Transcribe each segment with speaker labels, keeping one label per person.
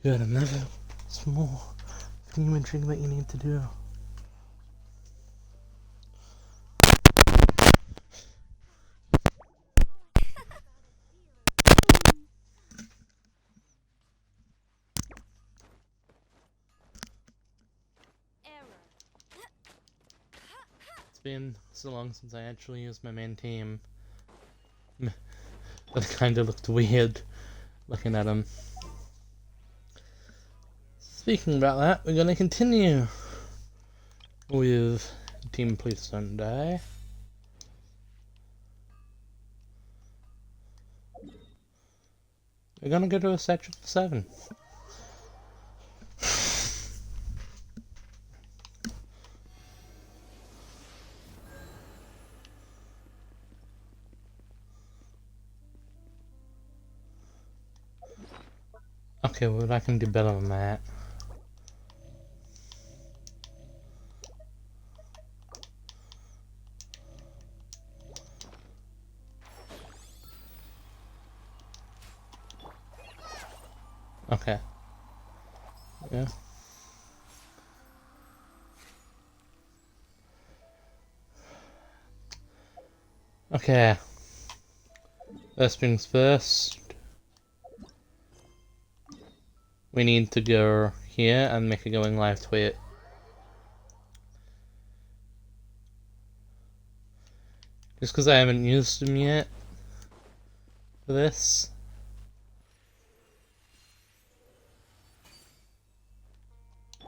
Speaker 1: Good, another small imagery that you need to do. It's been so long since I actually used my main team that it kinda looked weird looking at them. Speaking about that, we're gonna continue with Team Please Don't Die. We're gonna go to a section 7. Okay, well I can do better than that. Okay. Yeah. Okay. First things first. We need to go here and make a going live tweet. Just because I haven't used them yet for this.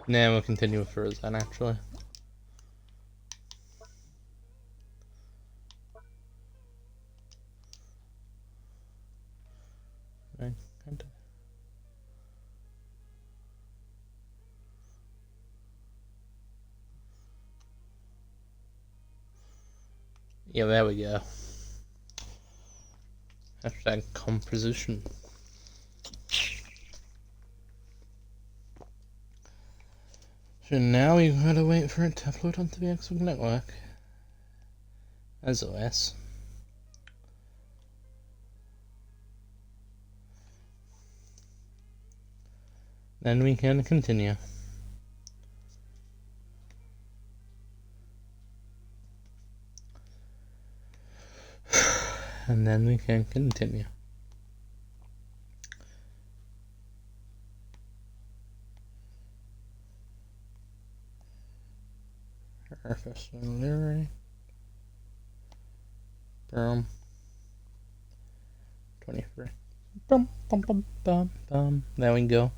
Speaker 1: Now we'll continue with Frozen actually. Right. Yeah, there we go. Hashtag composition. So now we've got to wait for it to upload onto the XII network. As always. Then we can continue. And then we can continue. Surface lyric. Boom. 23. Bum, bum, bum, bum, bum. There we go.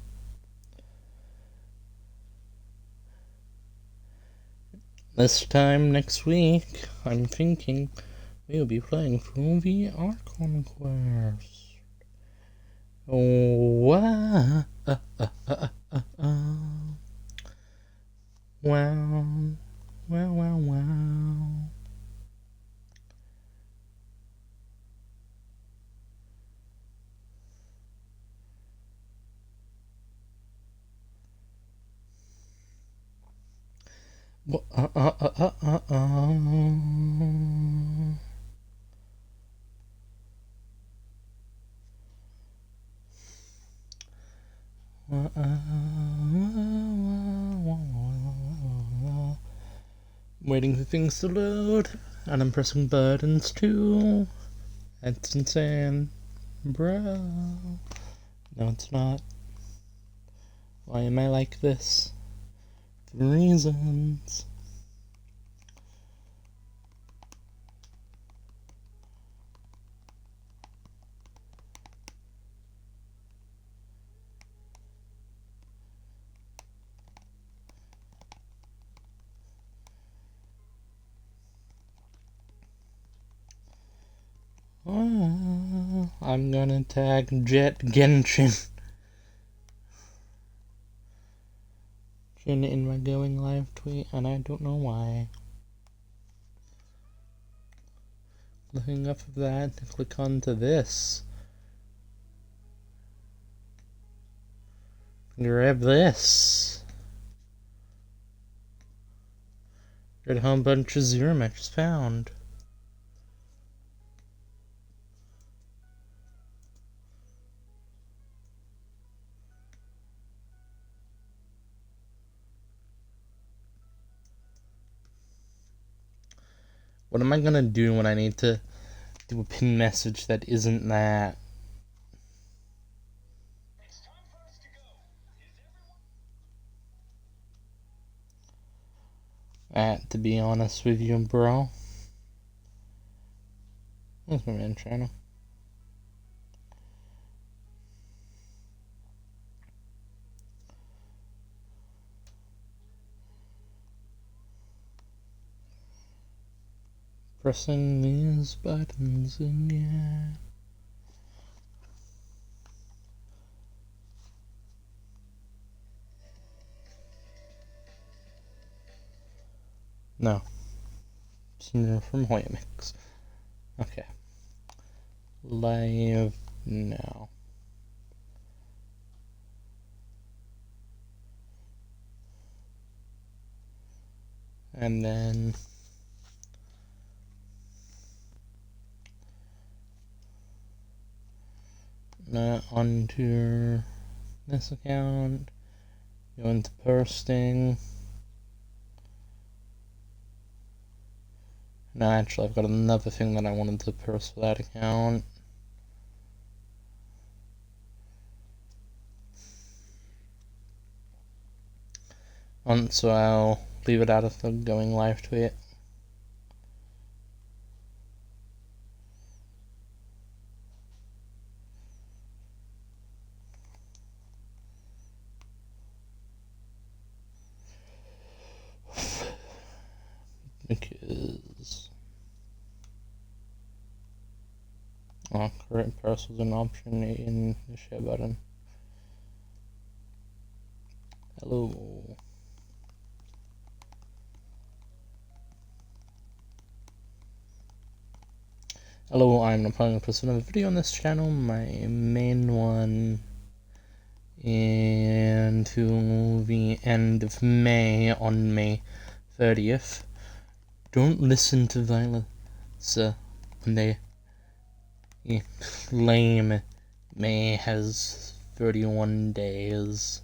Speaker 1: This time next week, I'm thinking we'll be playing through the Archon Quest. Wow. Wow. Wow, wow, wow. Waiting for things to load, and I'm pressing buttons too. That's insane, bro. No, it's not. Why am I like this? For reasons. I'm gonna tag Jet Genshin in my going live tweet, and I don't know why. Looking up of that, click onto this. Grab this. Get a whole bunch of zero matches found. What am I gonna do when I need to do a pin message that isn't that? To be honest with you, bro. Where's my main channel? Pressing these buttons again. No. Smear from Hoyamix. Okay. Live now. And then onto this account, go into posting. No, actually, I've got another thing that I wanted to post for that account. So I'll leave it out of the going live tweet. Because current post was an option in the share button. Hello. Hello, I'm applying for another video on this channel. My main one into the end of May, on May 30th. Don't listen to violence when they claim May has 31 days.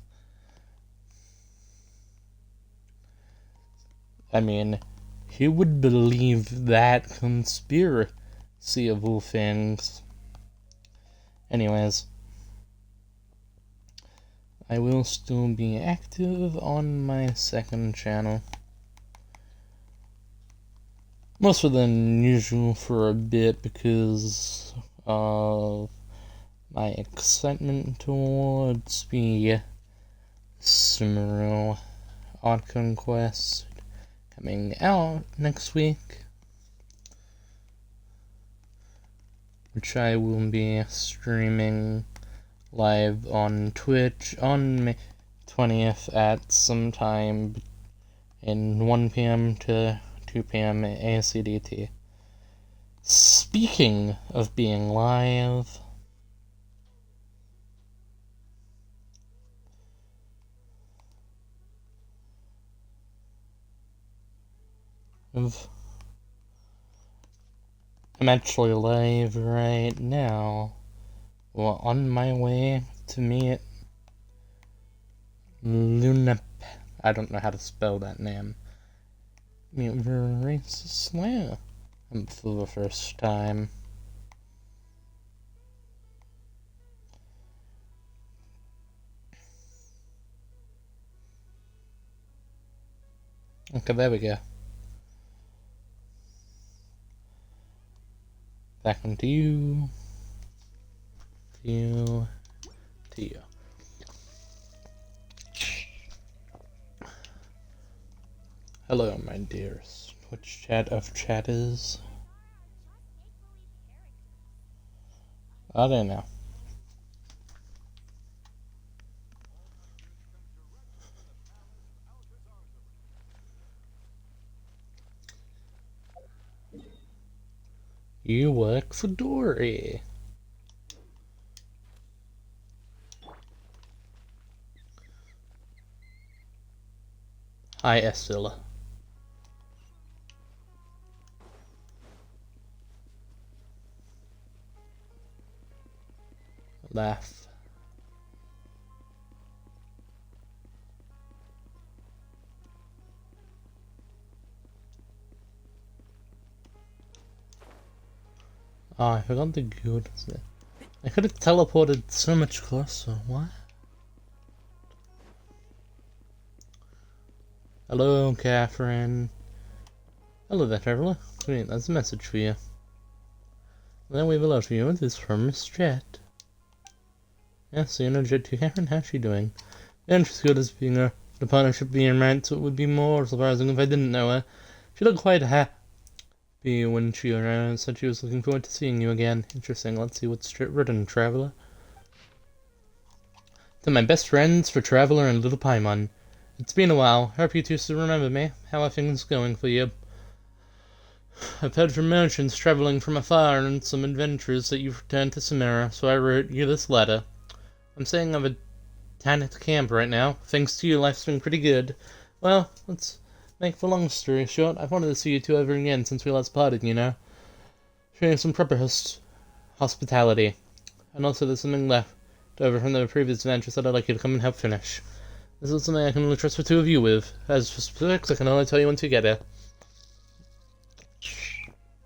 Speaker 1: I mean, who would believe that conspiracy of all things? Anyways, I will still be active on my second channel. More so than usual for a bit because of my excitement towards the Sumeru Odd Conquest coming out next week, which I will be streaming live on Twitch on May 20th at some time in 1 p.m. to 2 p.m. ACDT. Speaking of being live, I'm actually live right now. Well, on my way to meet Luna. I don't know how to spell that name. Meet Racist Slayer for the first time. Okay, there we go. Back onto you. To you. To you. Hello, my dearest Twitch chat of chatters. I don't know. You work for Dory. Hi, Estella. Laugh. Oh, I forgot the good. I could have teleported so much closer. What? Hello, Catherine. Hello there, traveler. Wait, there's a message for you. Then we will out for you. It is from Miss Jet. Yes, so you know Jet too, Catherine. How's she doing? And she's good as being the partnership being right, so it would be more surprising if I didn't know her. She looked quite happy when she said she was looking forward to seeing you again. Interesting. Let's see what's written, traveler. To my best friends, for Traveler and Little Paimon. It's been a while. Hope you two still remember me. How are things going for you? I've heard from merchants traveling from afar and some adventures that you've returned to Samara, so I wrote you this letter. I'm staying of a Tanith camp right now. Thanks to you, life's been pretty good. Well, let's make the long story short. I've wanted to see you two over again since we last parted, you know. Showing some proper hospitality. And also there's something left over from the previous adventures that I'd like you to come and help finish. This is something I can only trust the two of you with. As for specifics, I can only tell you once you get here.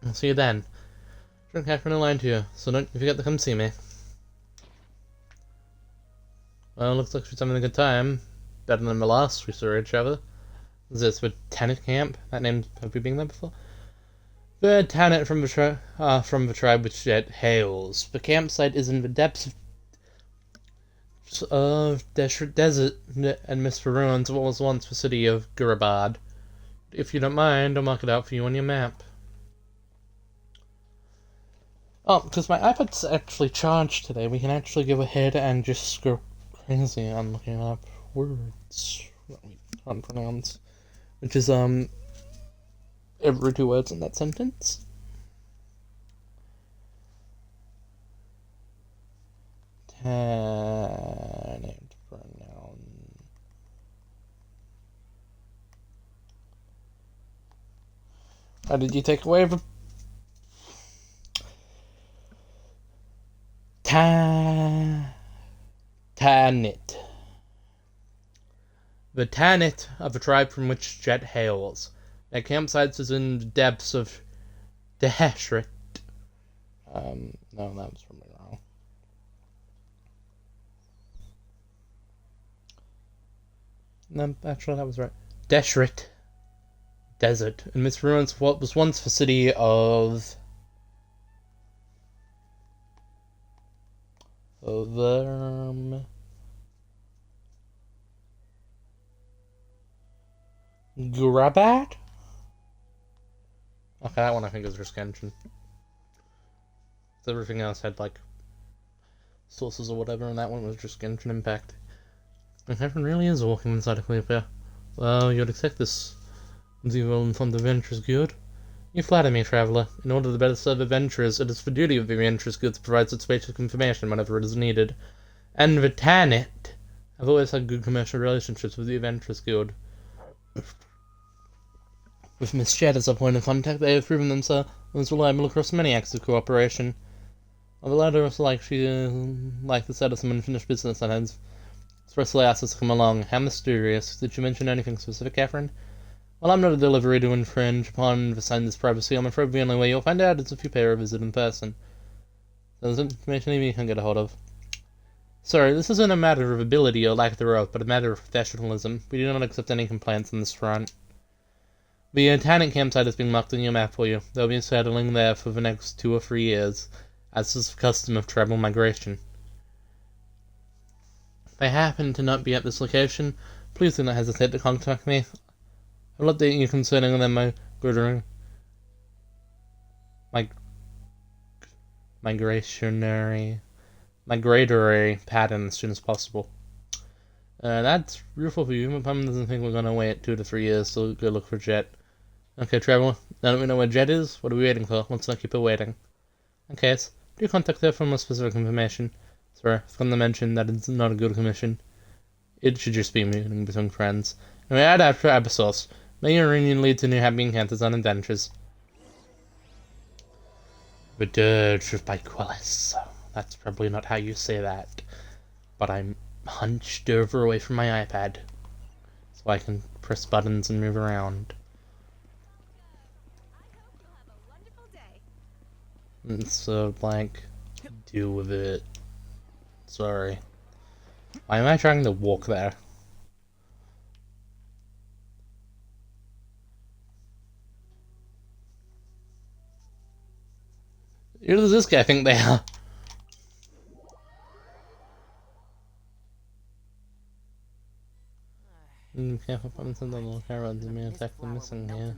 Speaker 1: I'll see you then. Drink Catherine a line to you, so don't forget to come see me. Well, looks like she's having a good time. Better than the last we saw each other. Is this the Tanit camp? That name, have we been there before? The Tanit from the tribe which Jet hails. The campsite is in the depths of desert and midst the ruins of what was once the city of Gurabad. If you don't mind, I'll mark it out for you on your map. Oh, because my iPad's actually charged today, we can actually go ahead and just go crazy on looking up words that we can't pronounce. Which is, every 2 words in that sentence. Tanit pronoun. How did you take away the Tanit. The Tanit of a tribe from which Jet hails. Their campsite is in the depths of Deshret. No, that was probably wrong. No, actually, that was right. Deshret Desert, in midst ruins of what was once the city of Gurabat? Okay, that one I think is just Genshin. Everything else had, like, sources or whatever, and that one was just Genshin Impact. And Heaven really is walking inside a cliff. Well, you'd expect this. The well-informed adventurers guild. You flatter me, traveller. In order to better serve adventurers, it is the duty of the adventurers guild to provide such basic information whenever it is needed. And the Tanit have always had good commercial relationships with the adventurers guild. With Miss Jet as a point of contact, they have proven themselves reliable across many acts of cooperation. The latter is like the set of some unfinished business that has expressly asked us to come along. How mysterious. Did you mention anything specific, Catherine? Well, I'm not a delivery to infringe upon the Sign's privacy. I'm afraid the only way you'll find out is if you pay her a visit in person. So there's information you can get a hold of. Sorry, this isn't a matter of ability or lack thereof, but a matter of professionalism. We do not accept any complaints on this front. The Tanit campsite is being marked on your map for you. They'll be settling there for the next 2 or 3 years, as is the custom of tribal migration. If I happen to not be at this location, please do not hesitate to contact me. I'll update you concerning them migratory pattern as soon as possible. That's beautiful for you. My mom doesn't think we're gonna wait 2 to 3 years to go look for Jet. Okay, traveler, now that we know where Jet is, what are we waiting for? Let's not keep her waiting. Okay, so do contact her for more specific information. Sorry, I forgot to mention that it's not a good commission. It should just be meeting between friends. And we add after episodes. May your reunion lead to new happy encounters and adventures. The Dirge of Bilqis. That's probably not how you say that. But I'm hunched over away from my iPad. So I can press buttons and move around. And so, like, deal with it. Sorry. Why am I trying to walk there? Who does this guy think they are? Careful, pumps and the little carrots may affect the missing here.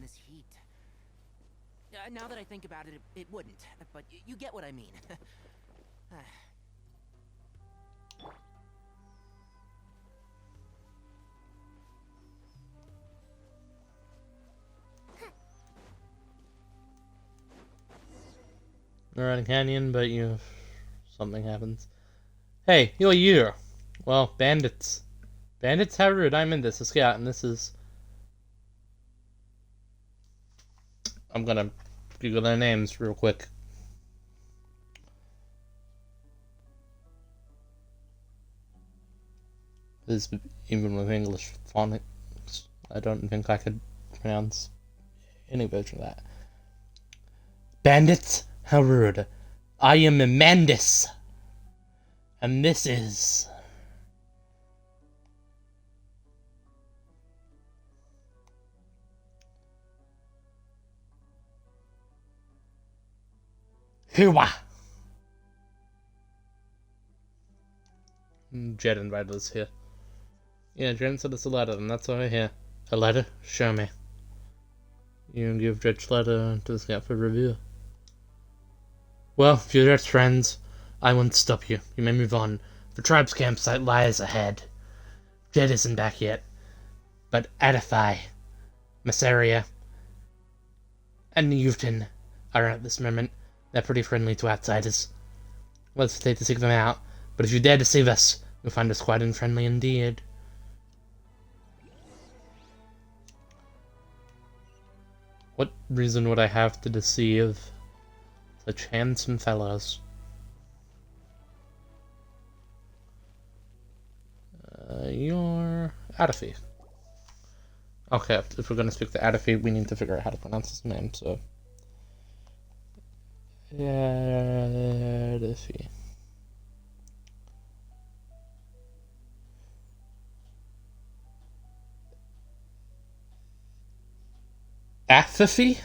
Speaker 2: Now that I think about it, it wouldn't. But you get what I mean.
Speaker 1: We're in a canyon, but something happens. Hey, who are you? Well, bandits. Bandits? How rude. I'm in this, a scout, and this is... I'm gonna Google their names real quick. This is even with English phonics. I don't think I could pronounce any version of that. Bandits? How rude. I am Amandus. And this is... Hooah! Jed invited us here. Yeah, Jed sent us a letter, and that's why we're here. A letter? Show me. You can give Jed's letter to the scout for review. Well, if you're Jed's friends, I won't stop you. You may move on. The tribe's campsite lies ahead. Jed isn't back yet, but Adify, Massaria, and Newton are at this moment. They're pretty friendly to outsiders. Let's hesitate to seek them out, but if you dare deceive us, you'll find us quite unfriendly indeed. What reason would I have to deceive such handsome fellows? You're Adify. Okay, if we're going to speak to Adify, we need to figure out how to pronounce his name, so... Adify. Atherphy?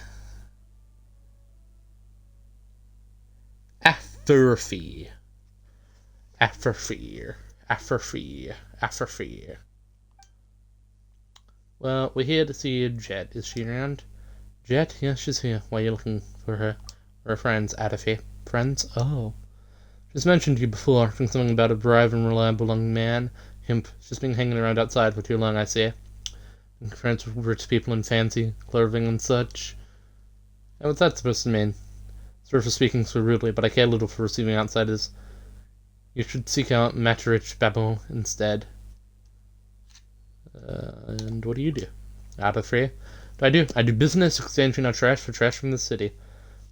Speaker 1: Atherphy. Atherphy. Atherphy. Atherphy. Well, we're here to see Jet. Is she around? Jet? Yeah, she's here. Why are you looking for her? Her friends, Adify. Friends? Oh. Just mentioned to you before, think something about a brave and reliable young man. Himp. Just been hanging around outside for too long, I see. Friends with rich people in fancy clothing and such. And what's that supposed to mean? Sorry for speaking so rudely, but I care little for receiving outsiders. You should seek out Matarich Babel instead. And what do you do? Out of free? I do business exchanging our trash for trash from the city.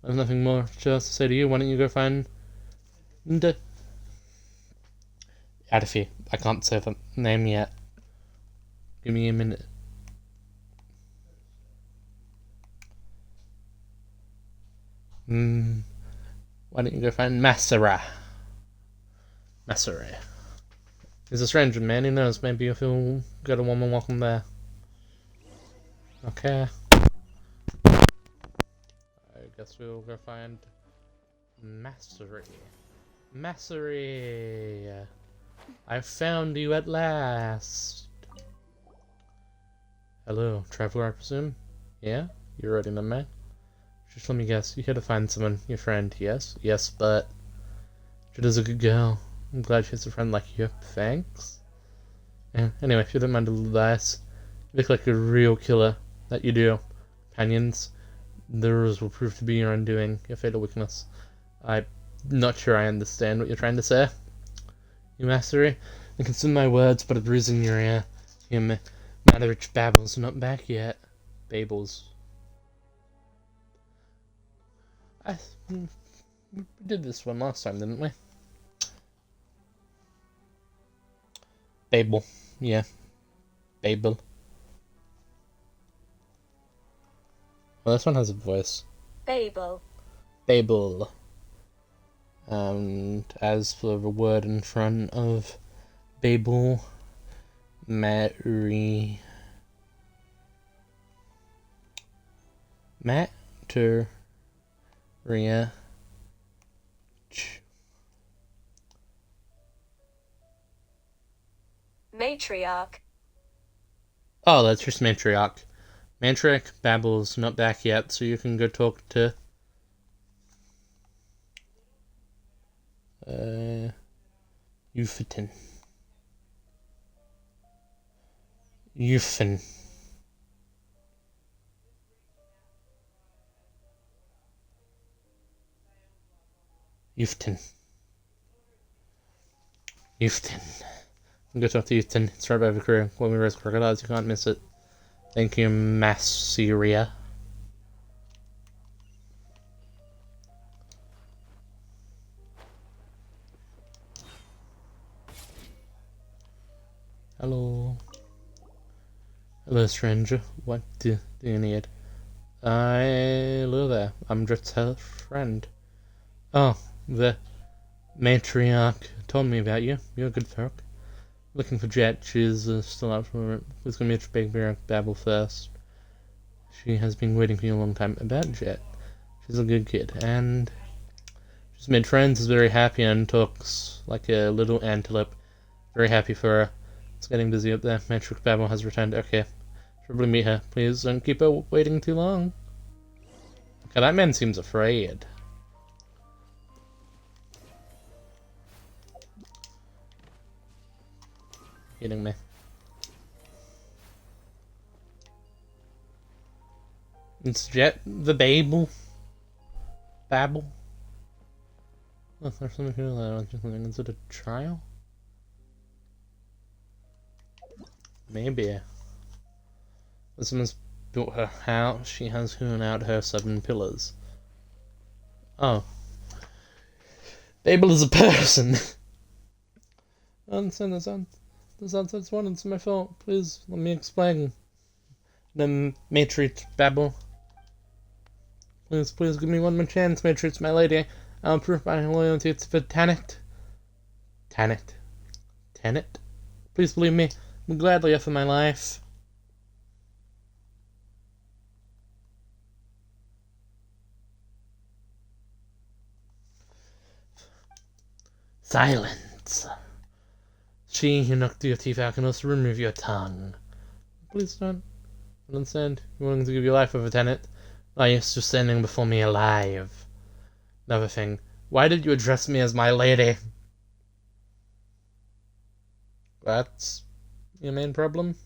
Speaker 1: I have nothing more to say to you. Why don't you go find Adify. I can't say the name yet. Give me a minute. Why don't you go find Massara? Massara. He's a stranger, man. Who knows? Maybe if he'll get a woman welcome there. Okay. I guess we'll go find Massari. Massari! I found you at last! Hello, traveler, I presume? Yeah? You're already the man? Just let me guess, you had to find someone, your friend, yes? Yes, but... She does a good girl. I'm glad she has a friend like you. Thanks? Yeah, anyway, if you don't mind a little advice, you look like a real killer. That you do. Companions, theirs will prove to be your undoing, your fatal weakness. I'm not sure I understand what you're trying to say. You mastery? I consider my words, but a bruise in your ear. Him, Matterich Babel's not back yet. Babels. We did this one last time, didn't we? Babel. Yeah. Babel. Well, this one has a voice.
Speaker 3: Babel.
Speaker 1: Babel. And as for the word in front of Babel, Materia.
Speaker 3: Matriarch.
Speaker 1: Oh, that's just Matriarch. Matriarch Babel's not back yet, so you can go talk to Euphatin. Euphan. Go talk to Euphatin. It's right by the crew. When we raise crocodiles, you can't miss it. Thank you, Masseria. Hello. Hello, stranger. What do you need? Hello there. I'm just her friend. Oh, the matriarch told me about you. You're a good folk. Looking for Jet. She's still out for it. Who's gonna meet Big Babel first? She has been waiting for you a long time. About Jet. She's a good kid, and she's made friends, is very happy, and talks like a little antelope. Very happy for her. It's getting busy up there. Matriarch Babel has returned. Okay. Probably meet her. Please don't keep her waiting too long. Okay, that man seems afraid. Kidding me. It's Jet the Babel. Babel. Oh, there's something here that is it a trial? Maybe. Someone's built her house. She has hewn out her 7 pillars. Oh. Babel is a person! I understand that's one, it's my fault. Please, let me explain. The Matrix Babel. Please give me one more chance, Matrix, my lady. I'll prove my loyalty to the Tanit. Tanit? Please believe me. I'll gladly offer my life. Silence. She who knocked your teeth out can also remove your tongue. Please don't. I understand. You're willing to give your life over Tenet. Why are you still standing before me alive? Another thing. Why did you address me as my lady? That's your main problem?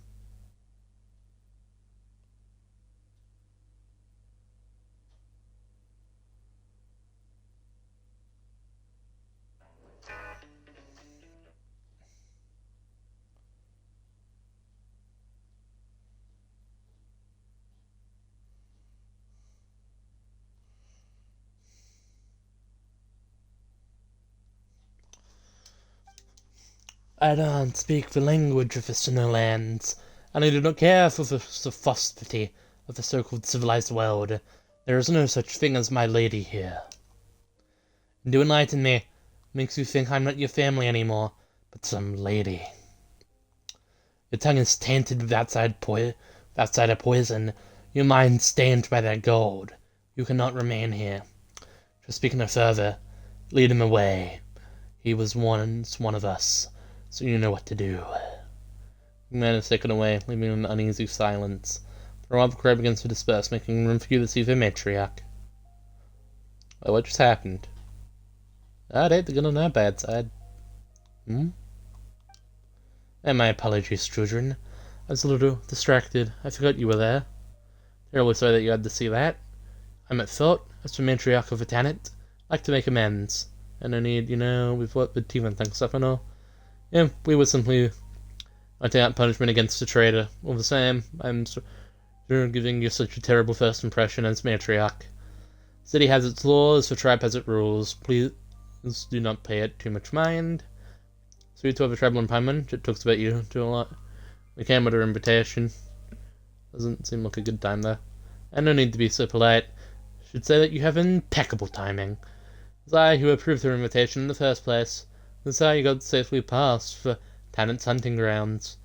Speaker 1: I don't speak the language of the Snowlands, and I do not care for the sophosophy of the so-called civilized world. There is no such thing as my lady here. And to enlighten me makes you think I'm not your family anymore, but some lady. Your tongue is tainted with outsider poison, your mind stained by that gold. You cannot remain here. To speak no further, lead him away. He was once one of us. So you know what to do. The man is taken away, leaving an uneasy silence. The mob crowd begins to disperse, making room for you to see the matriarch. Well, what just happened? Alright, they're going on our bad side. And my apologies, children. I was a little distracted. I forgot you were there. Terribly sorry that you had to see that. I'm at fault. As for matriarch of a Tanit, I'd like to make amends. And I need, we've worked with team and stuff and all. Yeah, we were simply meting out punishment against a traitor. All the same, I'm giving you such a terrible first impression as matriarch. The city has its laws, the tribe has its rules. Please do not pay it too much mind. Sweet to have a tribal empowerment. It talks about you too a lot. We came with our invitation. Doesn't seem like a good time there. And no need to be so polite. Should say that you have impeccable timing. It was I who approved her invitation in the first place. It was I who got safely passed for Tannant's hunting grounds.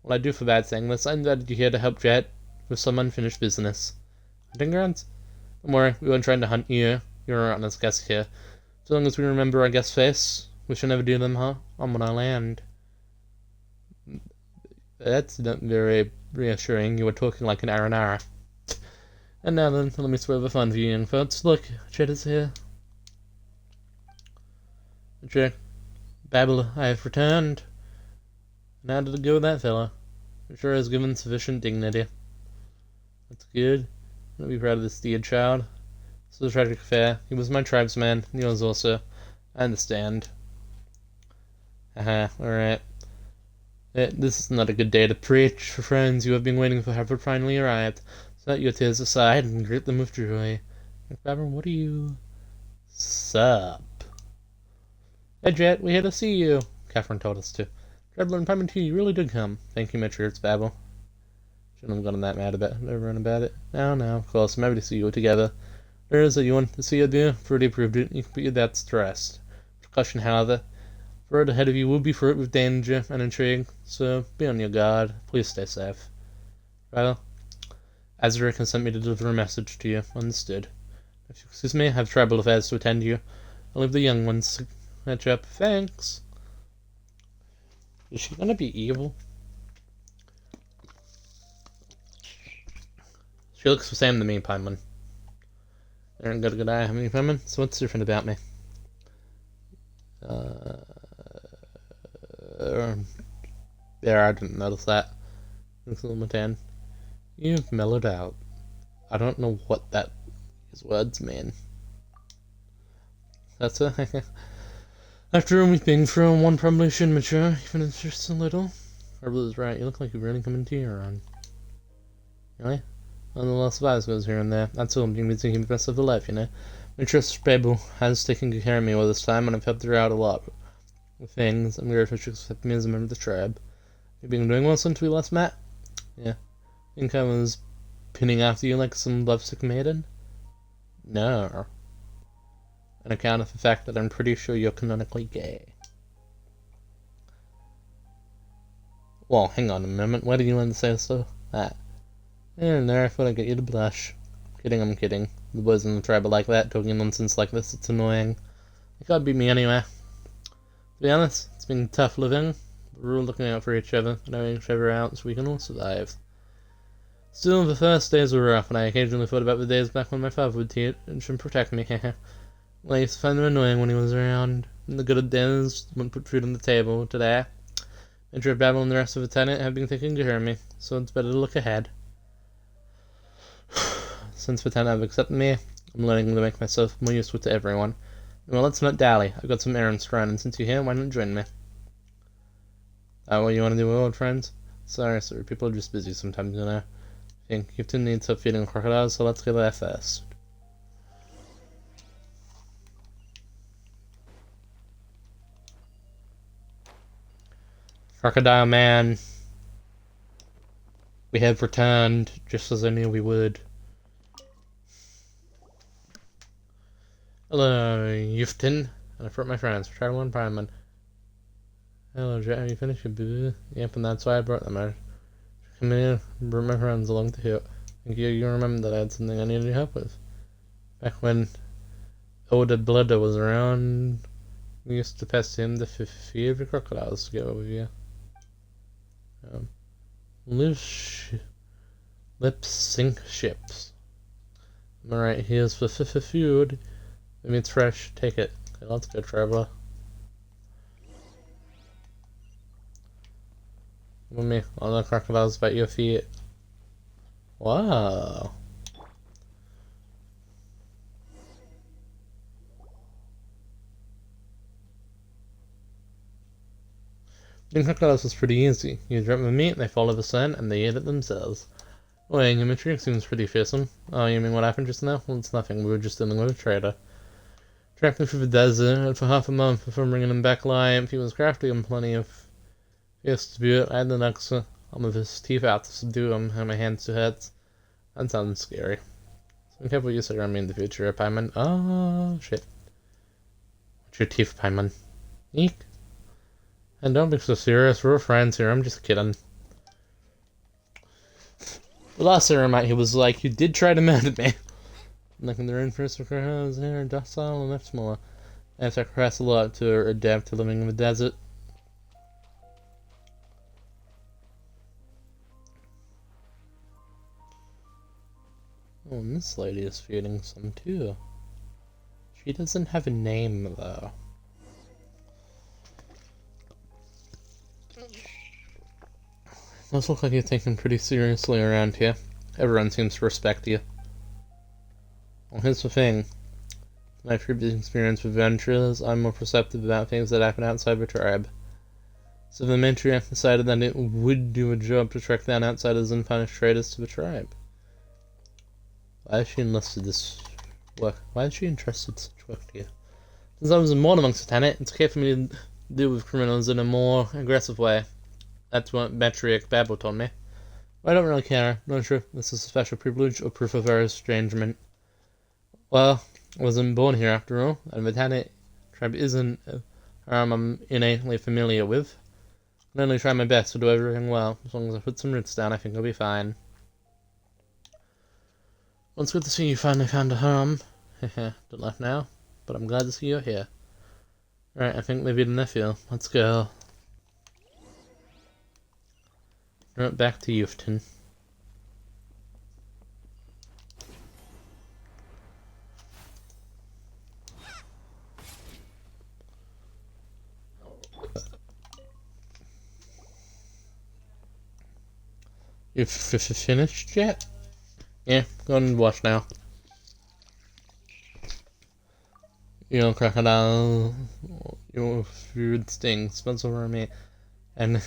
Speaker 1: What I do for bad saying this, I invited you here to help Jet with some unfinished business. Hunting grounds? Don't worry, we weren't trying to hunt you. You're an honest guest here. So long as we remember our guest face, we shall never do them harm on our land. That's not very reassuring. You were talking like an Aranara. And now then, let me spoil the fun for you young folks. Look, Chet is here. Check. Babble, I have returned. And how did it go with that fella? I'm sure he has given sufficient dignity. That's good. I'm gonna be proud of this dear child. This was a tragic affair. He was my tribesman, and yours also. I understand. Haha, alright. This is not a good day to preach. For friends you have been waiting for have finally arrived. Set your tears aside and greet them with joy. McFabber, what are you? Sup? Hey Jet, we're here to see you. Catherine told us to. Trebler and Piment you really did come. Thank you, Matriarchs Babel. Shouldn't have gotten that mad about everyone about it. No, of course, I'm happy to see you together. There is that you want to see you do. I've already approved it. You can put your doubts to rest. Precaution, however. The road ahead of you will be fraught with danger and intrigue, so be on your guard. Please stay safe. Well, Azaric has sent me to deliver a message to you. Understood. If you excuse me, I have tribal affairs to attend to you. I'll leave the young ones to catch up. Thanks. Is she gonna be evil? She looks the same to me, Pineman. There ain't got a good eye, haven't you, Pineman? So what's different about me? There, I didn't notice that. Looks a little tan. You've mellowed out. I don't know what these words mean. That's a After we've been through, one probably should mature, even if it's just a little. Herbal is right, you look like you've really come into your own. Really? Well, the lost vibes goes here and there. That's all I'm being making the best of the life, you know. Mistress Babel has taken good care of me all this time, and I've helped her out a lot with things. I'm grateful she accepted me as a member of the tribe. You've been doing well since we last met? Yeah. Think I was pinning after you like some lovesick maiden? No. On account of the fact that I'm pretty sure you're canonically gay. Well, hang on a moment. Why did you want to say so? That. And there, I thought I'd get you to blush. I'm kidding. The boys in the tribe are like that, talking nonsense like this. It's annoying. They can't beat me anyway. To be honest, it's been tough living. We're all looking out for each other, knowing each other out so we can all survive. Still, the first days were rough, and I occasionally thought about the days back when my father would teach and protect me. Well, I used to find him annoying when he was around. In the good old days, wouldn't put food on the table. Today, Major Babel and the rest of the tenant have been thinking to hear me, so it's better to look ahead. Since the tenant have accepted me, I'm learning to make myself more useful to everyone. Well, let's not dally. I've got some errands to run, and since you're here, why not join me? What you want to do, old friends? Sorry, people are just busy sometimes, you know. I think you two need to stop feeding crocodiles, so let's get there first. Crocodile man, we have returned, just as I knew we would. Hello, Yufton, and I brought my friends, Travel and Primeman. Hello, Jet, have you finished your boo? Yep, and that's why I brought them out. Come here, brought my friends along to help. Think you remember that I had something I needed your help with. Back when older Blooder was around, we used to pest him to feed the crocodiles to get over you. Lip sync ships. Alright, here's for food. If it's fresh, take it. Okay, let's go, traveler. With me, all the crocodiles bite your feet. Wow. Eating crocodiles was pretty easy. You drop the meat, they follow the scent, and they eat it themselves. Wait, your matriarch seems pretty fearsome. Oh, you mean what happened just now? Well, it's nothing. We were just dealing with a trader. Tracked him through the desert for half a month before bringing him back alive. He was crafty and plenty of fierce to boot. I had the Nuxa. I'm with his teeth out to subdue him, and my hands to heads. That sounds scary. So be careful what you say around me in the future, Pieman. Oh, shit. your teeth, Paimon. Eek. And don't be so serious, we're friends here, I'm just kidding. The last time I met, he was like, you did try to murder me. Like in the rain first of her was here, docile and much smaller. I have sacrificed a lot to adapt to living in the desert. Oh, and this lady is feeding some too. She doesn't have a name though. Does look like you're taken pretty seriously around here. Everyone seems to respect you. Well, here's the thing. In my previous experience with adventurers, I'm more perceptive about things that happen outside the tribe. So the matriarch decided that it would do a job to track down outsiders and punish traitors to the tribe. Why has she enlisted this work? Why has she entrusted such work to you? Since I was born amongst the tenant, it's okay for me to deal with criminals in a more aggressive way. That's what Matriarch Babel told me. I don't really care. Not sure if this is a special privilege or proof of our estrangement. Well, I wasn't born here after all, and the Tanit tribe isn't a harm I'm innately familiar with. I can only try my best to do everything well. As long as I put some roots down, I think I'll be fine. Well, it's good to see you finally found a home. Don't laugh now, but I'm glad to see you're here. Right, I think maybe the nephew. Let's go. Right back to Youthton. You've finished yet? Yeah, go and watch now. You know, crocodile, your food stings, smells over me, and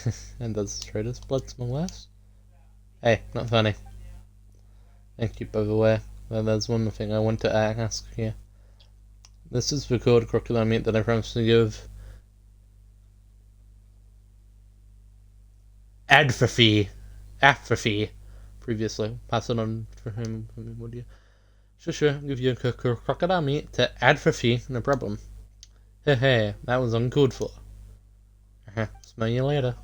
Speaker 1: does trader's blood smell worse? Hey, not funny. Thank you, by the way. Well, there's one thing I want to ask here. This is the code crocodile meat that I promised to give. Adfafy previously. Pass it on for him, would you? Sure, give you a crocodile meat to Adfafy, no problem. Hey, that was uncalled for. Smell you later.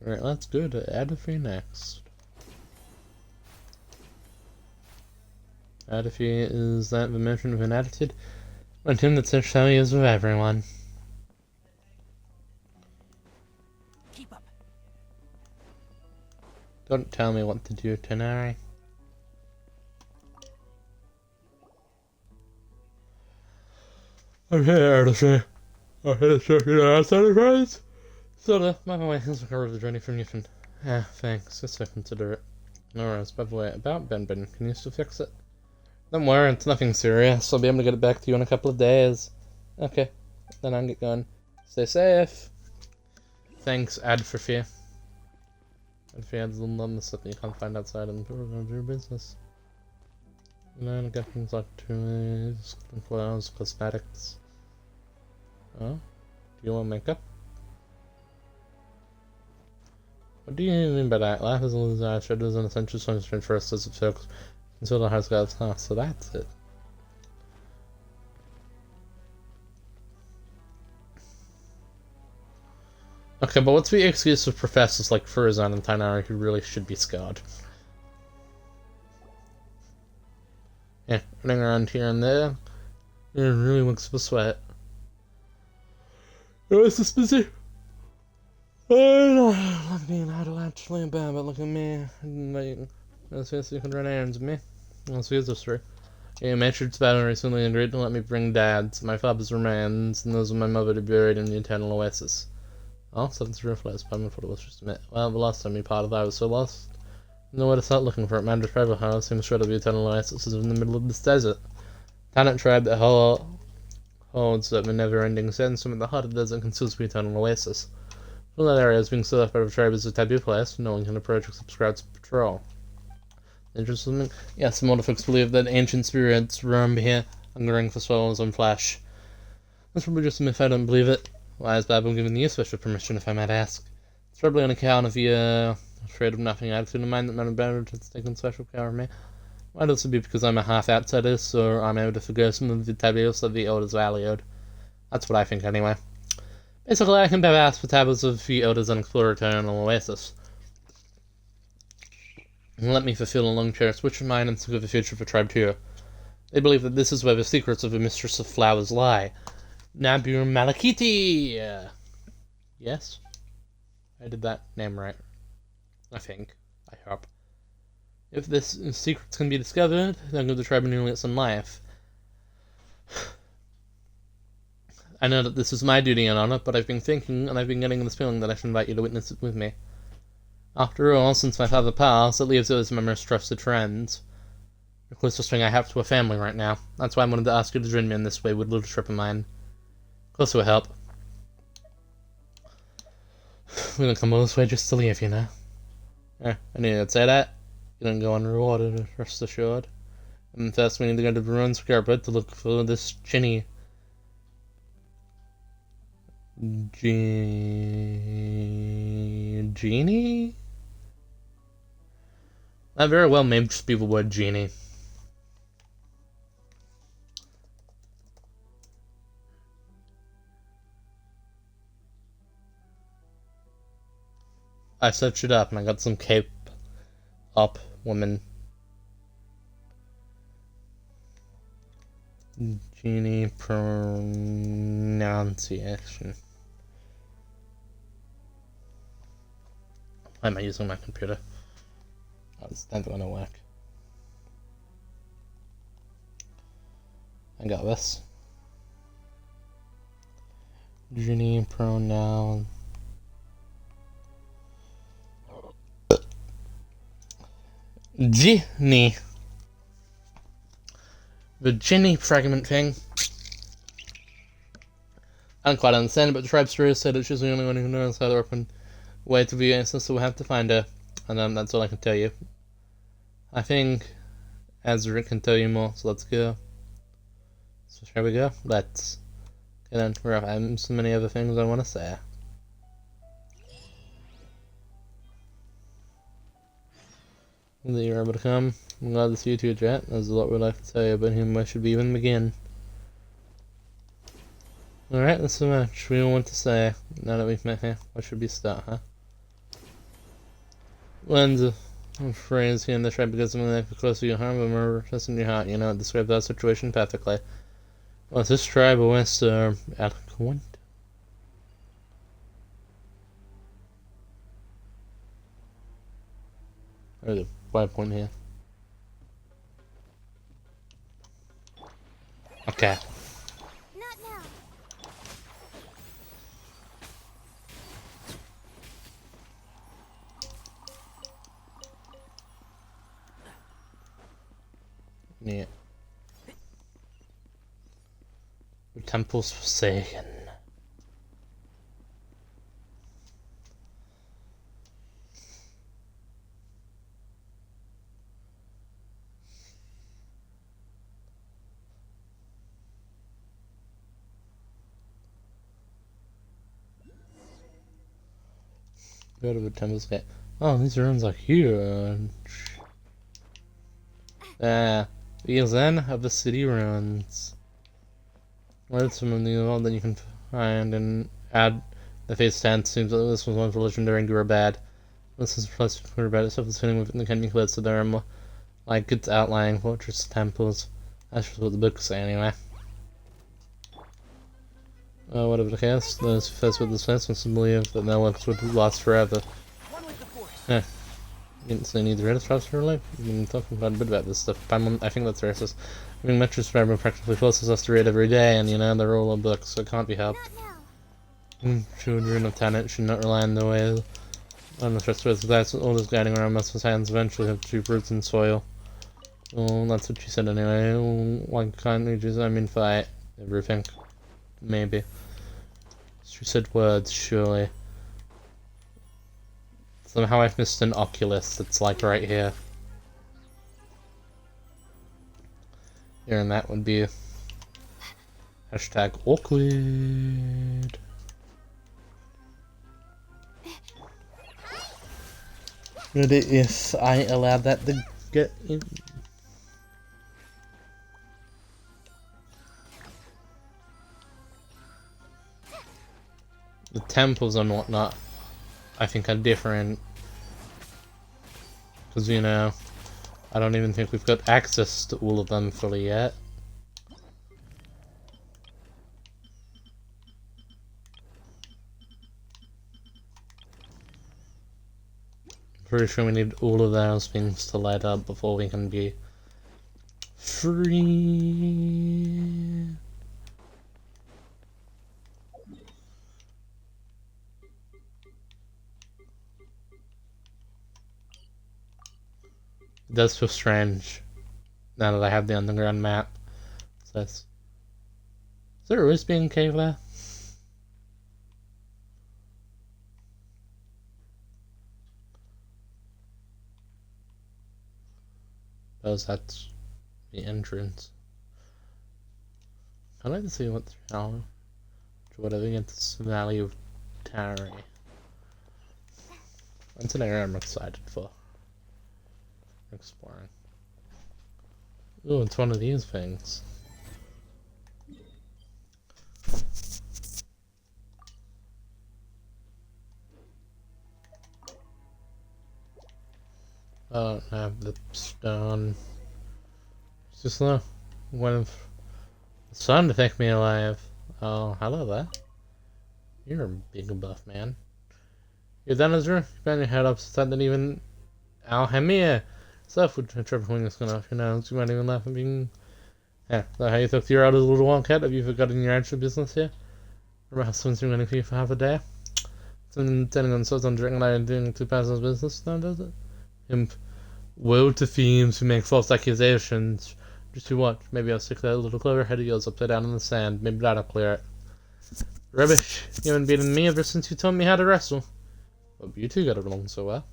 Speaker 1: Alright, let's go to Adfafy next. Adfafy is that the mention of an attitude? One thing that such is with everyone. Don't tell me what to do, Tenari. I'm here to say, I'm here to check it out, friends. So, by the way, here's the cover of the journey from Newton. Yeah, thanks. Yes, I consider it. No worries. By the way, about Ben, can you still fix it? Don't worry, it's nothing serious. I'll be able to get it back to you in a couple of days. Okay, then I'll get going. Stay safe. Thanks, Adfafy. If he adds a little numbness that you can't find outside and do your business. And then I get things like toys, clothes, cosmetics. Oh? Do you want makeup? What do you mean by that? Life is a desire, shared as an essential sunshine for us as it folks. Until the house got its so that's it. Okay, but what's the excuse of professors like Furzan and Tainari who really should be scarred? Yeah, running around here and there. It really looks for sweat. Oh, is this busy? Oh, no, look at being idle actually bad, but look at me. Let's see if you can run errands with me. Let's see this through. Yeah, Matrix Battle recently agreed to let me bring Dad's, my father's remains, and those of my mother to be buried in the Eternal Oasis. Oh, something's reflex, but I thought it was just a minute. Well, the last time we parted, I was so lost. Nowhere to start looking for it. Mandra's Tribal House seems short of the Eternal Oasis is in the middle of this desert. Tanit tribe that holds that the never-ending sandstorm at the heart of the desert conceals the Eternal Oasis. All that area is being set up by the tribe as a taboo place. No one can approach except scouts patrol. Interesting? Yes, some older folks believe that ancient spirits roam here, hungering for souls and flesh. That's probably just a myth, I don't believe it. Why is Babel giving you special permission, if I might ask? It's probably on account of your afraid of nothing attitude in mind that Madame Bernard has taken special care of me. Might also be because I'm a half outsider, so I'm able to forgo some of the tables that the elders valued. That's what I think anyway. Basically, I can bypass the tables of the elders and explore eternal oasis. And let me fulfill a long-cherished wish of mine and secure the future of the tribe too. They believe that this is where the secrets of the Mistress of Flowers lie. Nabur Malakiti! Yes? I did that name right. I think. I hope. If this secrets can be discovered, then give the tribe a new lease on life. I know that this is my duty and honor, but I've been thinking, and I've been getting this feeling that I should invite you to witness it with me. After all, since my father passed, it leaves you as my most trusted friends. The closest thing I have to a family right now. That's why I wanted to ask you to join me in this way with a little trip of mine. Close will help. We didn't come all this way just to leave, you know. I knew you'd say that. You didn't go unrewarded, rest assured. And first we need to go to the ruins scarabit to look for this Genie. Genie? That very well may just be the word genie. I searched it up and I got some cape up woman. Genie pronunciation. Why am I using my computer? Oh, it's never gonna work. I got this. Genie pronoun. Genie. The Genie fragment thing. I don't quite understand it, but the tribe story said that she's the only one who knows how to open way to the answer, so we'll have to find her. And that's all I can tell you. I think Azra can tell you more, so let's go. So shall we go? Let's. Okay then, we're off. I have so many other things I want to say. That you're able to come. I'm glad to see you too, Jet. There's a lot we'd like to tell you about him. Where should we even begin? Alright, that's so much we all want to say. Now that we've met here, where should we start, huh? Lens a phrase here in the tribe because something like the closer you harm, the more trust in your heart. You know, it describes that situation perfectly. Well, this tribe west eloquent. There's a 5 point here. Okay.
Speaker 4: Not now.
Speaker 1: Yeah. The temple's forsaken. Go to the temple's gate. Oh, these rooms are huge. These then of the city ruins. Learn some of the old that you can find and add the face tent. Seems like this was one for legendary and good or bad. This is plus good or bad itself is fitting within the canyon cliffs, so there are like it's outlying fortress temples. That's just what the books say anyway. Whatever the case, those who face with this fence must believe that no one's would last forever. Yeah. You didn't say need the greatest trust for your life? You've been talking quite a bit about this stuff. I think that's racist. I mean, Metro's Forever practically forces us to read every day, and you know, they're all in books, so it can't be helped. Children of talent should not rely on the way on the trust with that's all this guiding around most of hands eventually have deep roots in soil. Oh, that's what she said anyway. Why can't we just, fight everything? Maybe. She said words, surely. Somehow I've missed an Oculus that's like right here. Here, and that would be hashtag awkward. Good if I allowed that to get in. temples and whatnot, I think are different. Because, you know, I don't even think we've got access to all of them fully yet. Pretty sure we need all of those things to light up before we can be free. It does feel strange now that I have the underground map. So is there always being a cave there? Suppose that's the entrance. I'd like to see what's around. Whatever gets the Valley of Tarry. That's an area I'm excited for. Exploring. Ooh, it's one of these things. I don't have the stone. It's just one of the sun to take me alive. Oh, hello there. You're a big buff man. You're done, Ezra? You bend your head up so that even Alhemia stuff would trip when it's gonna off your nose. You might even laugh at being. Yeah, is that how you talk to your elders, little wonk? Have you forgotten your actual business here? Remember how someone's been waiting for you for half a day? Someone intending on so on drinking and doing 2 person's business now, does it? Imp. Woe to fiends who make false accusations. Just you watch. Maybe I'll stick that little clever head of yours upside down in the sand. Maybe that'll clear it. Rubbish. You haven't beaten me ever since you taught me how to wrestle. Well, you two got along so well.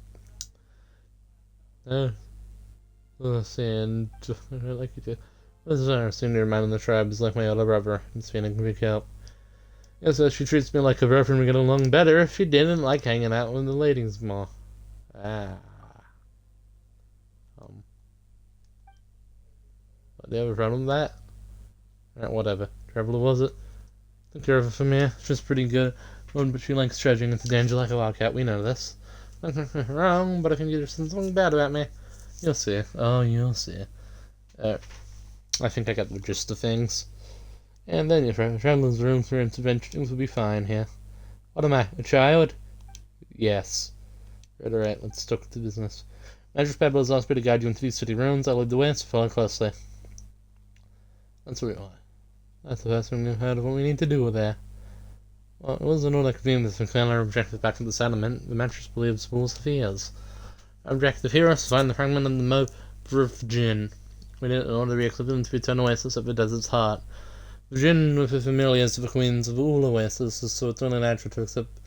Speaker 1: And like you do. This is our senior man in the tribe is like my older brother. He's feeling big help. Yes, she treats me like a reverend. We get along better if she didn't like hanging out with the ladies more. Do you have a problem with that? Alright, whatever. Traveler was it? Took care of it for me. She's pretty good. But she likes trudging into danger like a wildcat. We know this. Wrong, but I think you're something bad about me. You'll see. Oh, you'll see. I think I got the gist of things. And then if traveler's room for intervention, things will be fine here. What am I, a child? Yes. Right, let's talk to business. Magic Pebble has asked me to guide you into these city ruins. I'll lead the way, so follow closely. That's what we want. That's the first thing we've heard of what we need to do there. Well, it wasn't all that convenient that McClellan our objective back to the settlement. The mattress believes fools fears. Our objective here is to find the fragment of the moat of Jinn. We need it in order to be equivalent to the eternal oasis of the desert's heart. Jinn, with the familiars of the queens of all oases, so it's only natural to accept.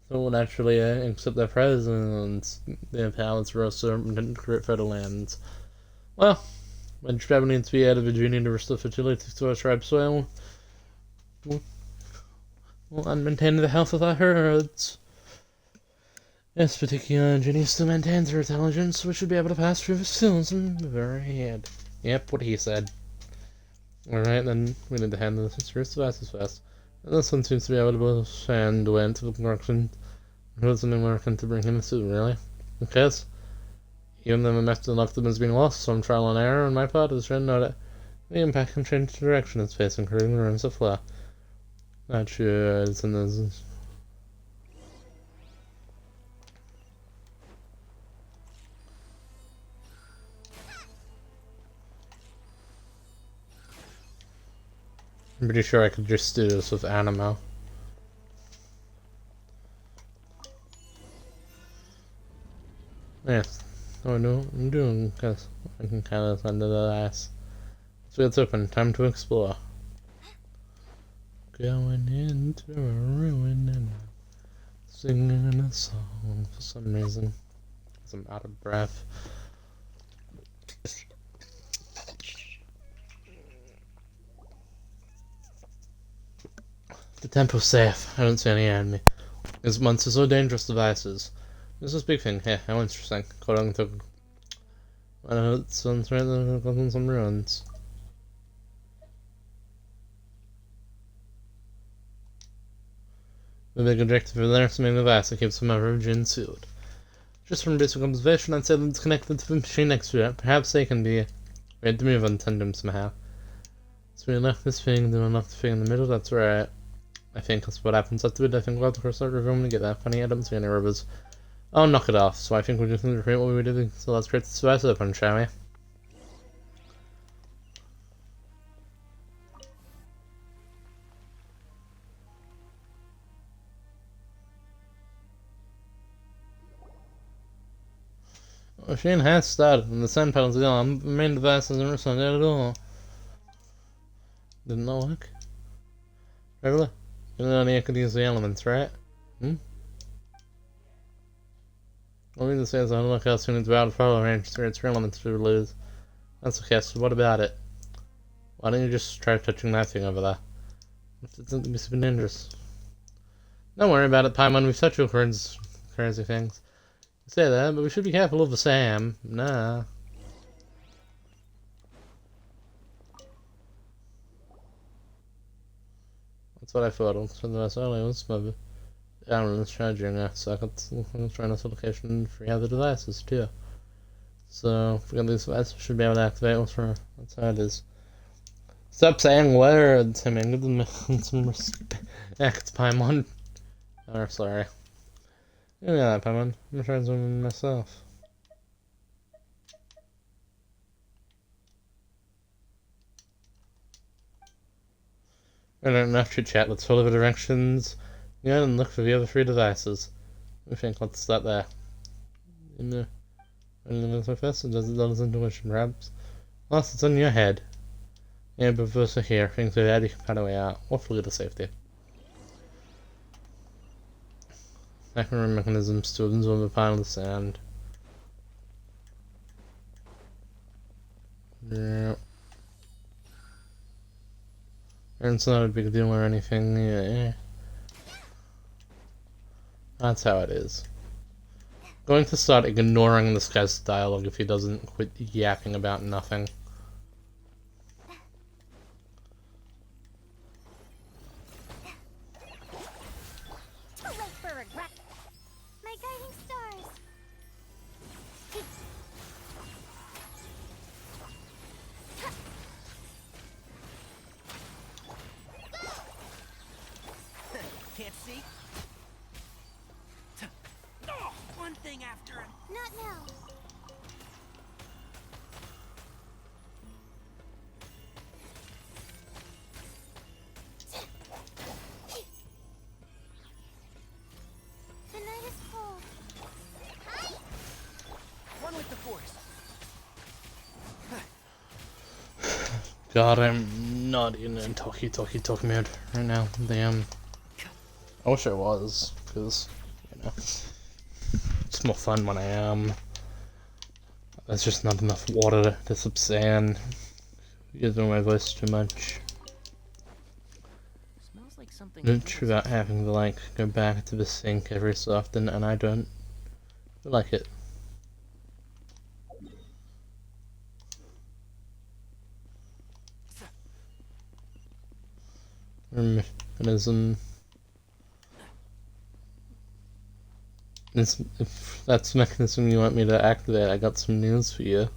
Speaker 1: So naturally accept their presence, their powers for us and create fertile lands. Well, when travel needs to be out of Virginia to restore fertility to our tribe soil, and maintain the health of our herds. Yes, particularly Jenny still maintains her intelligence, so we should be able to pass through the stones in the very head. Yep, what he said. Alright, then we need to handle this first fast. And this one seems to be able to send went to the construction. Who was an American to bring him to, really? Because even though my method of optimism has been lost, some trial and error on my part has shown that the impact can change the direction it's facing, including the ruins of Flair. Not sure it's in this. I'm pretty sure I could just do this with Animo. Yes. Oh no, I'm doing because I can kind of under the ass. So it's open. Time to explore. Going into a ruin and singing a song for some reason. Because I'm out of breath. The temple's safe. I don't see any enemy. These monsters are dangerous devices. This is a big thing. Yeah, how interesting. According to some ruins. The big objective of the nursing device that keeps the member of Jin sealed. Just from basic observation, I'd say that it's connected to the machine next to it. Perhaps they can be made to move on tandem somehow. So we unlock this thing, then unlock the thing in the middle, that's right. I think that's what happens after it. I think we'll have to cross that river when we get there. Funny, I don't see any rivers. I'll knock it off, so I think we're just going to repeat what we were doing. So let's create the device open, shall we? The machine has started, and the sand panels are on. The main device hasn't responded at all. Didn't that work? Really? You don't only could use the elements, right? All we need to say is I don't look how soon it's out of follow range through its elements to lose. That's okay, so what about it? Why don't you just try touching that thing over there? It doesn't be super dangerous. Don't worry about it, Paimon, we've touched your crazy things. You say that, but we should be careful of the Sam. Nah. That's what I thought. I'll spend the rest early. Let's move. Yeah, I'm charging now, so I'm trying this location for the other devices too. So if we got these devices, we should be able to activate one for. That's how it is. Stop saying words. I mean, give them some respect, Paimon. Oh, sorry. Yeah, that Paimon. I'm trying something myself. I don't know if you chat. Let's follow the directions. Yeah, and look for the other 3 devices. I think let's start there. In the so fast, it does intuition, perhaps. Plus, it's on your head. Yeah, but first here, things like that, you can find a way out. Hopefully to safety. Mechanisms to absorb the pile of sand. Yeah. And it's not a big deal or anything, yeah. That's how it is. Going to start ignoring this guy's dialogue if he doesn't quit yapping about nothing.
Speaker 4: Too late for regret. My guiding stars.
Speaker 2: Can't see? One thing after another.
Speaker 4: Not now. The night is cold.
Speaker 2: One with the force.
Speaker 1: God, I'm not in a talky mood right now. Damn. I wish I was, because, you know, it's more fun when I am. There's just not enough water to subsand. Using my voice too much.
Speaker 2: Smells like something.
Speaker 1: It's about having to, like, go back to the sink every so often, and I don't like it. Mechanism. If that's the mechanism you want me to activate, I got some news for you.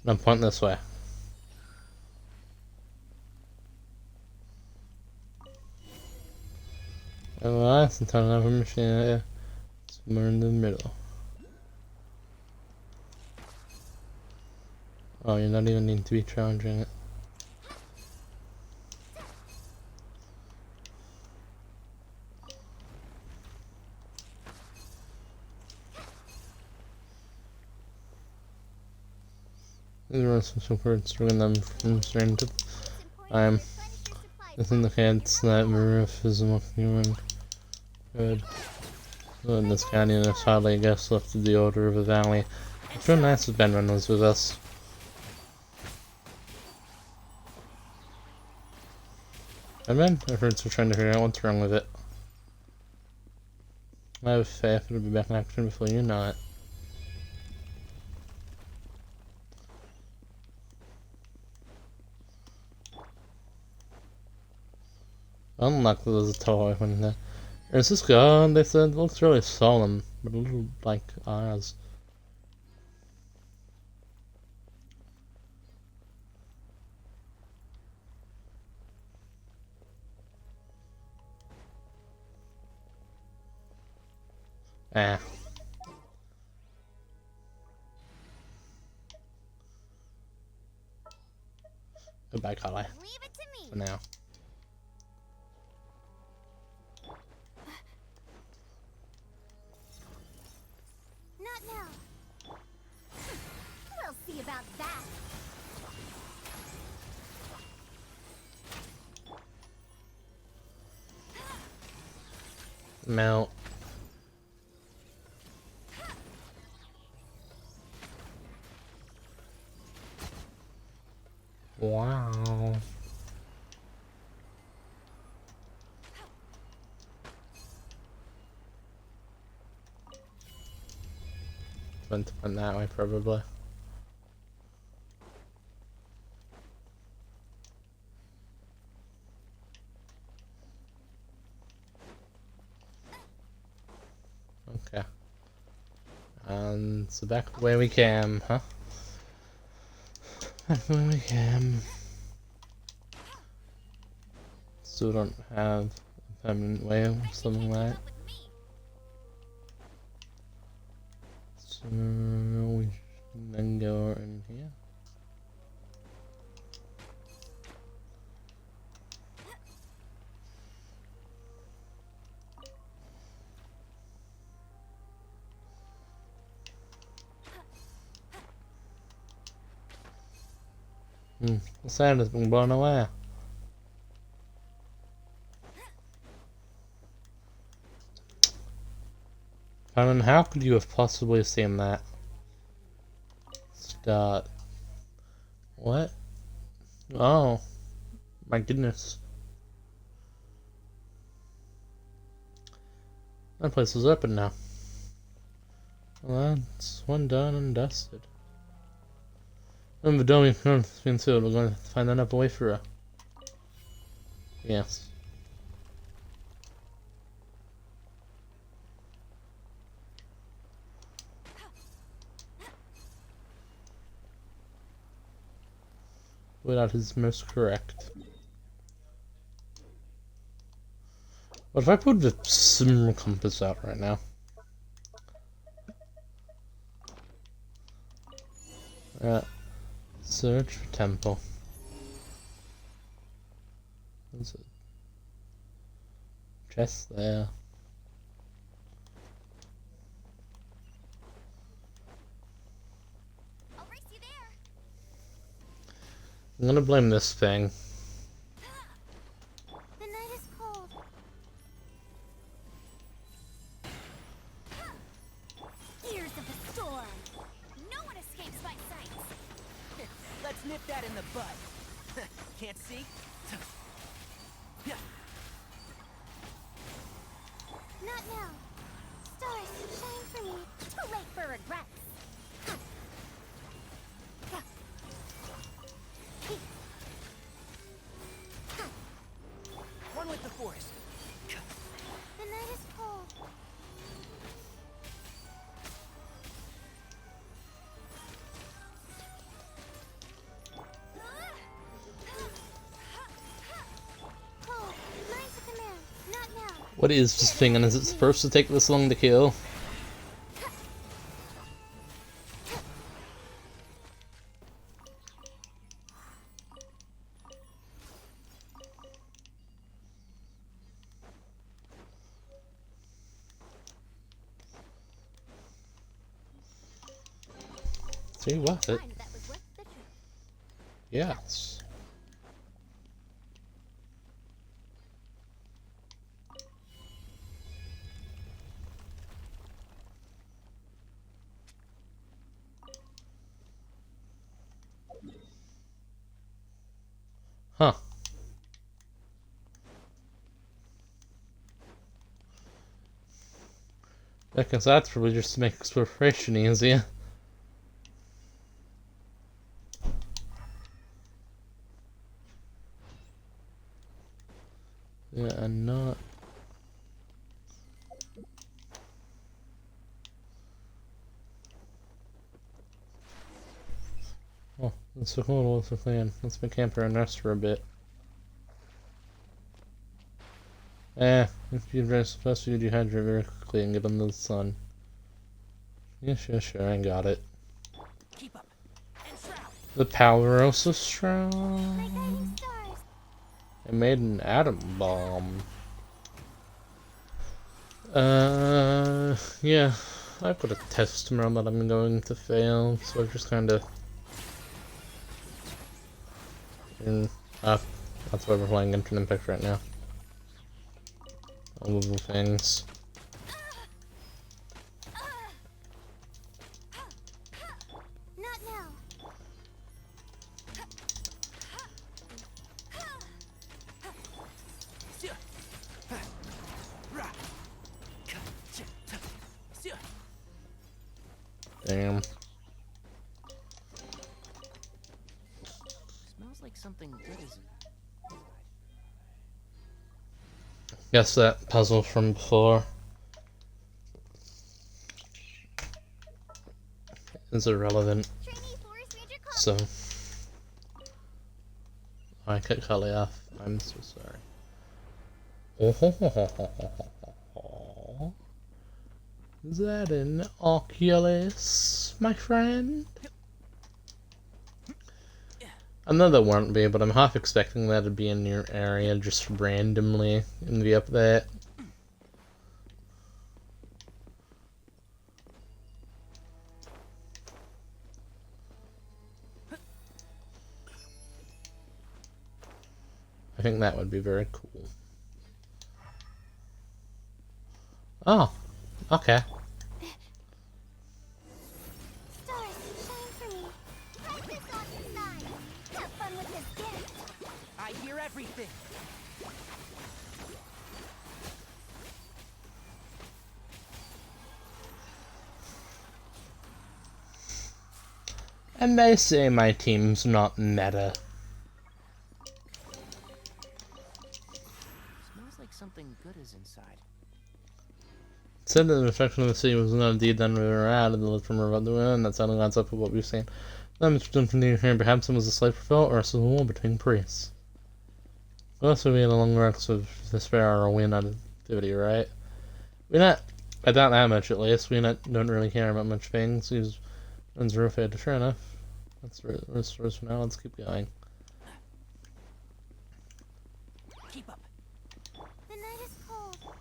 Speaker 1: Now point this way. Oh, that's the time I have a machine somewhere in the middle. Oh, you're not even need to be charging it. There are some supports doing them from strain to time. This indicates that the roof is looking good. So in this canyon, there's hardly a guest left of the order of the valley. It's real nice if Benron was with us. Benron? I've heard we're trying to figure out what's wrong with it. I have faith it'll be back in action before you know it. Unlike there's a toy when there's this gun, they said, looks really solemn, but a little like ours. Ah. Goodbye, Collie.
Speaker 4: Leave it to me.
Speaker 1: For now.
Speaker 4: Not now. We'll see about that.
Speaker 1: Melt. Wow. Went that way probably. Okay. And so back where we came, huh? Back where we came. Still don't have a permanent way or something like that. So we should then go in here. The sound has been blown away. I mean, how could you have possibly seen that? Start. What? Oh. My goodness. That place is open now. Well, that's one done and dusted. Remember, don't be soon. We're going to find another way for her. Yes. That is most correct. What if I put the sim compass out right now? Search for temple. There's a chest there.
Speaker 4: I'll race you there.
Speaker 1: I'm gonna blame this thing.
Speaker 4: The night is cold. Ears of the storm. No one escapes my sight.
Speaker 2: Let's nip that in the bud. Can't see?
Speaker 4: Not now. Stars, shine for me. Too late for regrets.
Speaker 2: One with the forest.
Speaker 4: The night is cold. Cold. Mine's a command. Not now.
Speaker 1: What is this thing, and is it supposed to take this long to kill? See, worth it.
Speaker 4: Find that was worth the trip.
Speaker 1: Yes. Huh. Because that's probably just to make exploration easier. Yeah, and not. Oh, that's so cool. What's the plan? Let's make camper and rest for a bit. If you rest, plus you dehydrate very quickly and get under the sun. Yeah, sure, I got it.
Speaker 2: Keep up. And shroud.
Speaker 1: The power is so
Speaker 4: My
Speaker 1: strong.
Speaker 4: guiding stars.
Speaker 1: I made an atom bomb. Yeah. I've got a test tomorrow that I'm going to fail, so I've just kind of. That's why we're playing Genshin Impact right now. All of the things.
Speaker 4: Not now.
Speaker 1: Damn.
Speaker 2: Smells like something good is inside.
Speaker 1: Guess that puzzle from before is irrelevant.
Speaker 4: Trainee Forest Ranger Call.
Speaker 1: So I cut Cully off. I'm so sorry. Oh, is that an Oculus, my friend? I know there won't be, but I'm half expecting that to be in your area just randomly and be up there. I think that would be very cool. Oh, okay.
Speaker 4: Stars, shine for me. Press this on inside. Have fun with this gift.
Speaker 2: I hear everything.
Speaker 1: And they say my team's not meta.
Speaker 2: Smells like something good is inside.
Speaker 1: It said that the reflection of the sea was not indeed then we were out of the lift from above the wind. That sounded lines up with what we've seen. Then Mr. Duncan here, perhaps it was a slight revolt, or else it was a war between priests. Also, we had a long rest of despair or win activity, right? We're not, I doubt that much at least. We don't really care about much things. He's runs real fair, sure enough. That's the rest for now. Let's keep going.
Speaker 2: Keep up.
Speaker 4: The night is cold.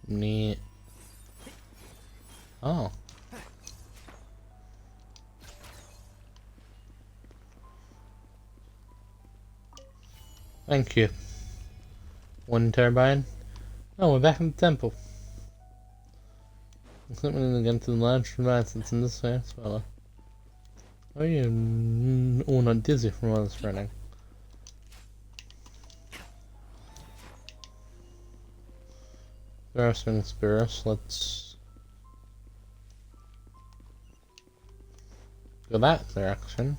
Speaker 1: Neat. Oh. Thank you. One turbine. Oh, we're back in the temple. Except we need to get to the large turbine since in this way as well. Are you all not dizzy from all this running? There are some spirits. Let's go that direction.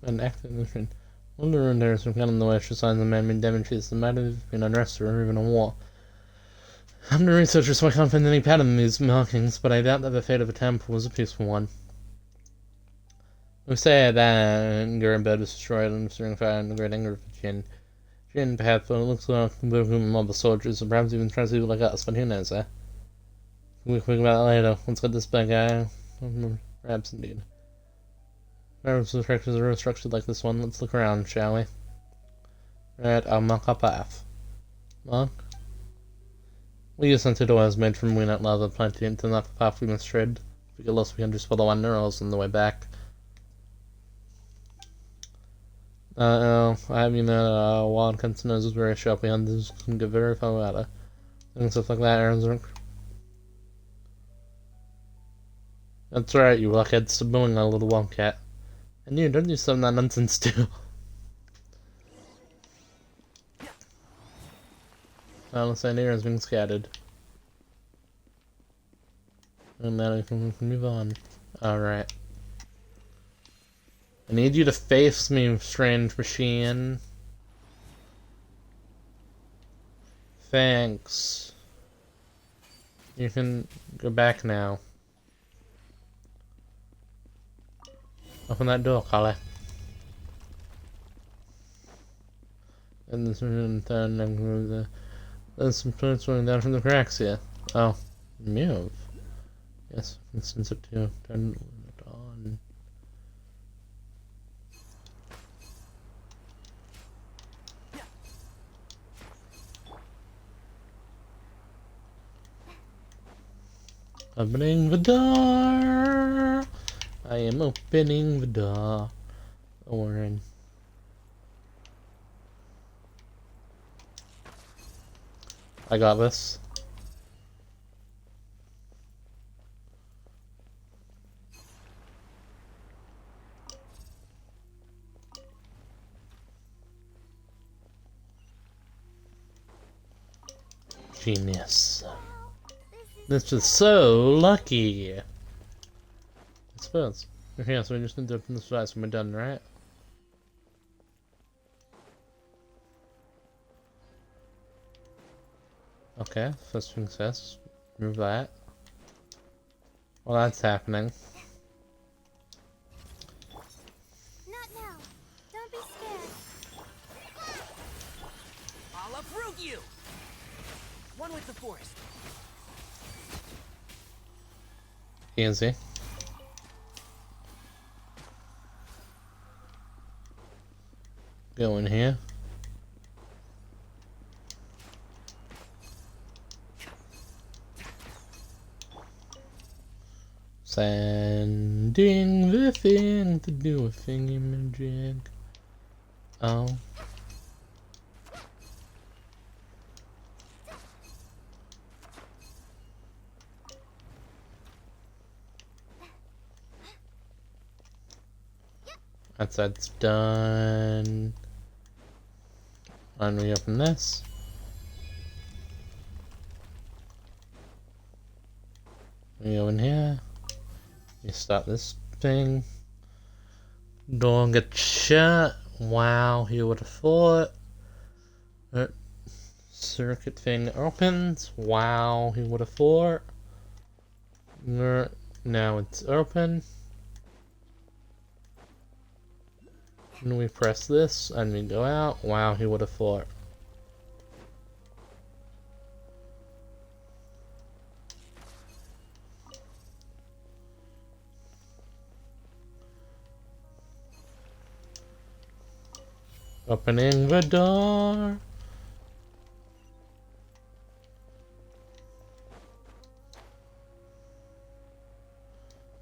Speaker 1: And active mission. Wonder when there's some kind of the way signs of man-made damages that might have been unrest or even a war. I'm the researcher, so I can't find any pattern in these markings, but I doubt that the fate of the temple was a peaceful one. We say that Gurrenbed was destroyed and stirring fire in the great anger of Jin. Jin, perhaps, but it looks like a bit of a mob of soldiers, or perhaps even tries to be like us, but who knows, eh? We'll think about it later. Let's get this bad guy. Perhaps indeed. Perhaps the structures are structured like this one. Let's look around, shall we? Right, I'll mark our path. Mark? We use hunted oils made from weenut lava planted into the path we must tread. If we get lost, we can just follow our arrows on the way back. I have wild cunts knows is very sharply hunters can get very far out of. And stuff like that, Aaron's. That's right, you luckhead, stop doing a little wildcat. And you, don't do some of that nonsense too. Unless that Aaron's been scattered. And then we can move on. Alright. I need you to face me, strange machine. Thanks. You can go back now. Open that door, Collie. And this there's some plants going down from the cracks here. Oh, move. Yes, instance up to turn it on. Opening the door. I am opening the door. Orin. I got this. Genius. This is so lucky. I suppose. Okay, so we just need to open this fast when we're done, right? Okay, first success. Move that. Well, that's happening.
Speaker 4: Not now. Don't be scared.
Speaker 2: I'll uproot you! One with the forest.
Speaker 1: Easy. Go in here. Sending the thing to do a thingy magic. Oh. That's done. And we open this. We go in here. We start this thing. Door gets shut. Wow, who would have thought? Circuit thing opens. Wow, who would have thought? Now it's open. And we press this and we go out. Wow, who would have thought? Opening the door.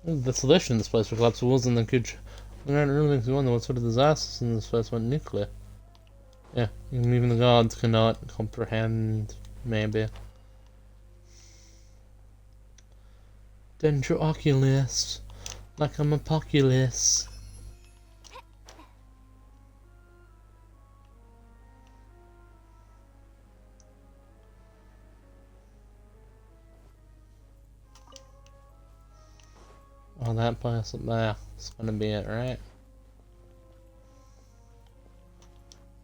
Speaker 1: The solution in this place for collapse walls and the huge. I don't really wonder what sort of disasters in this place went nuclear. Yeah, even the gods cannot comprehend, maybe. Dendro Oculus. Like I'm a Poculus. Oh, that place up there. It's gonna be it, right?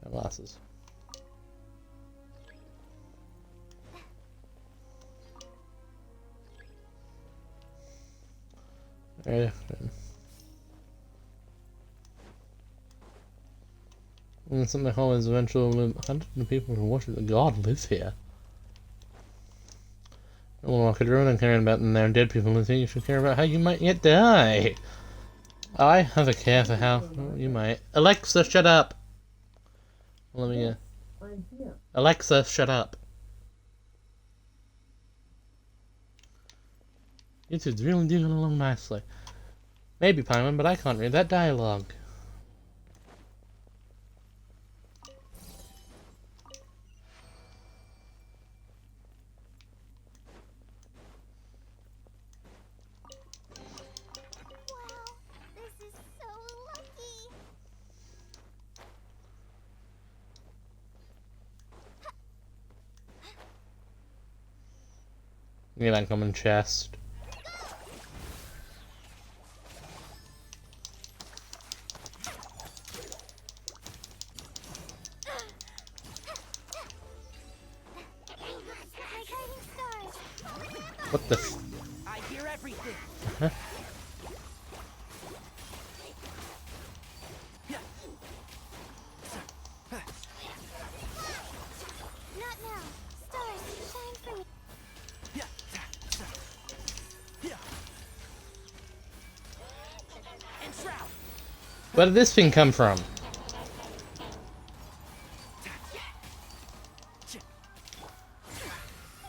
Speaker 1: Glasses. Yeah. And something always eventually hundreds of people who worship the god live here. Well, I could ruin and caring about their dead people and think you should care about how you might yet die. I have a care for how you might. Alexa, shut up! Let me Alexa, shut up. You two's really doing along nicely. Maybe, Paimon, but I can't read that dialogue. Give me that common chest. What the?
Speaker 2: I hear everything.
Speaker 1: Huh?
Speaker 4: Not now. Stars, shine for me.
Speaker 2: Enshroud.
Speaker 1: Where did this thing come from?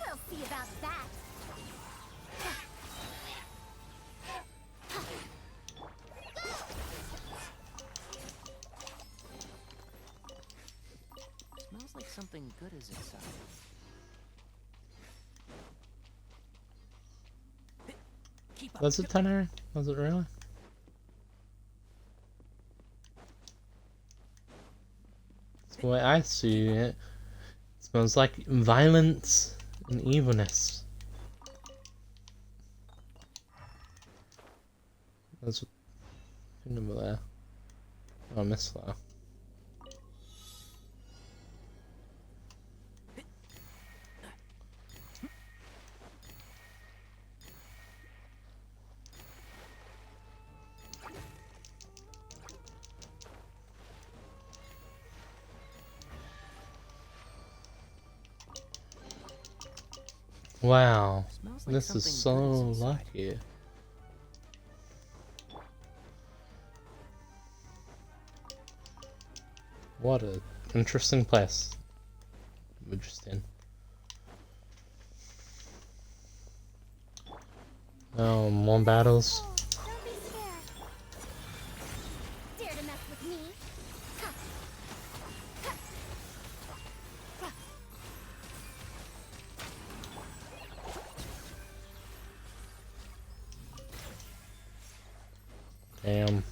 Speaker 4: We'll see about that.
Speaker 2: Smells like something good is inside. Keep up.
Speaker 1: Was it Tenor? Was it really? That's the way I see it. It smells like violence and evilness. There's a thing over there. Oh, I missed that. Wow,
Speaker 2: Smells like
Speaker 1: this is so
Speaker 2: something good is inside.
Speaker 1: lucky. What a interesting place we're just in. Oh, more battles.
Speaker 4: Oh, don't be scared. Dare to mess with me? Ha. Ha. Ha.
Speaker 1: Damn.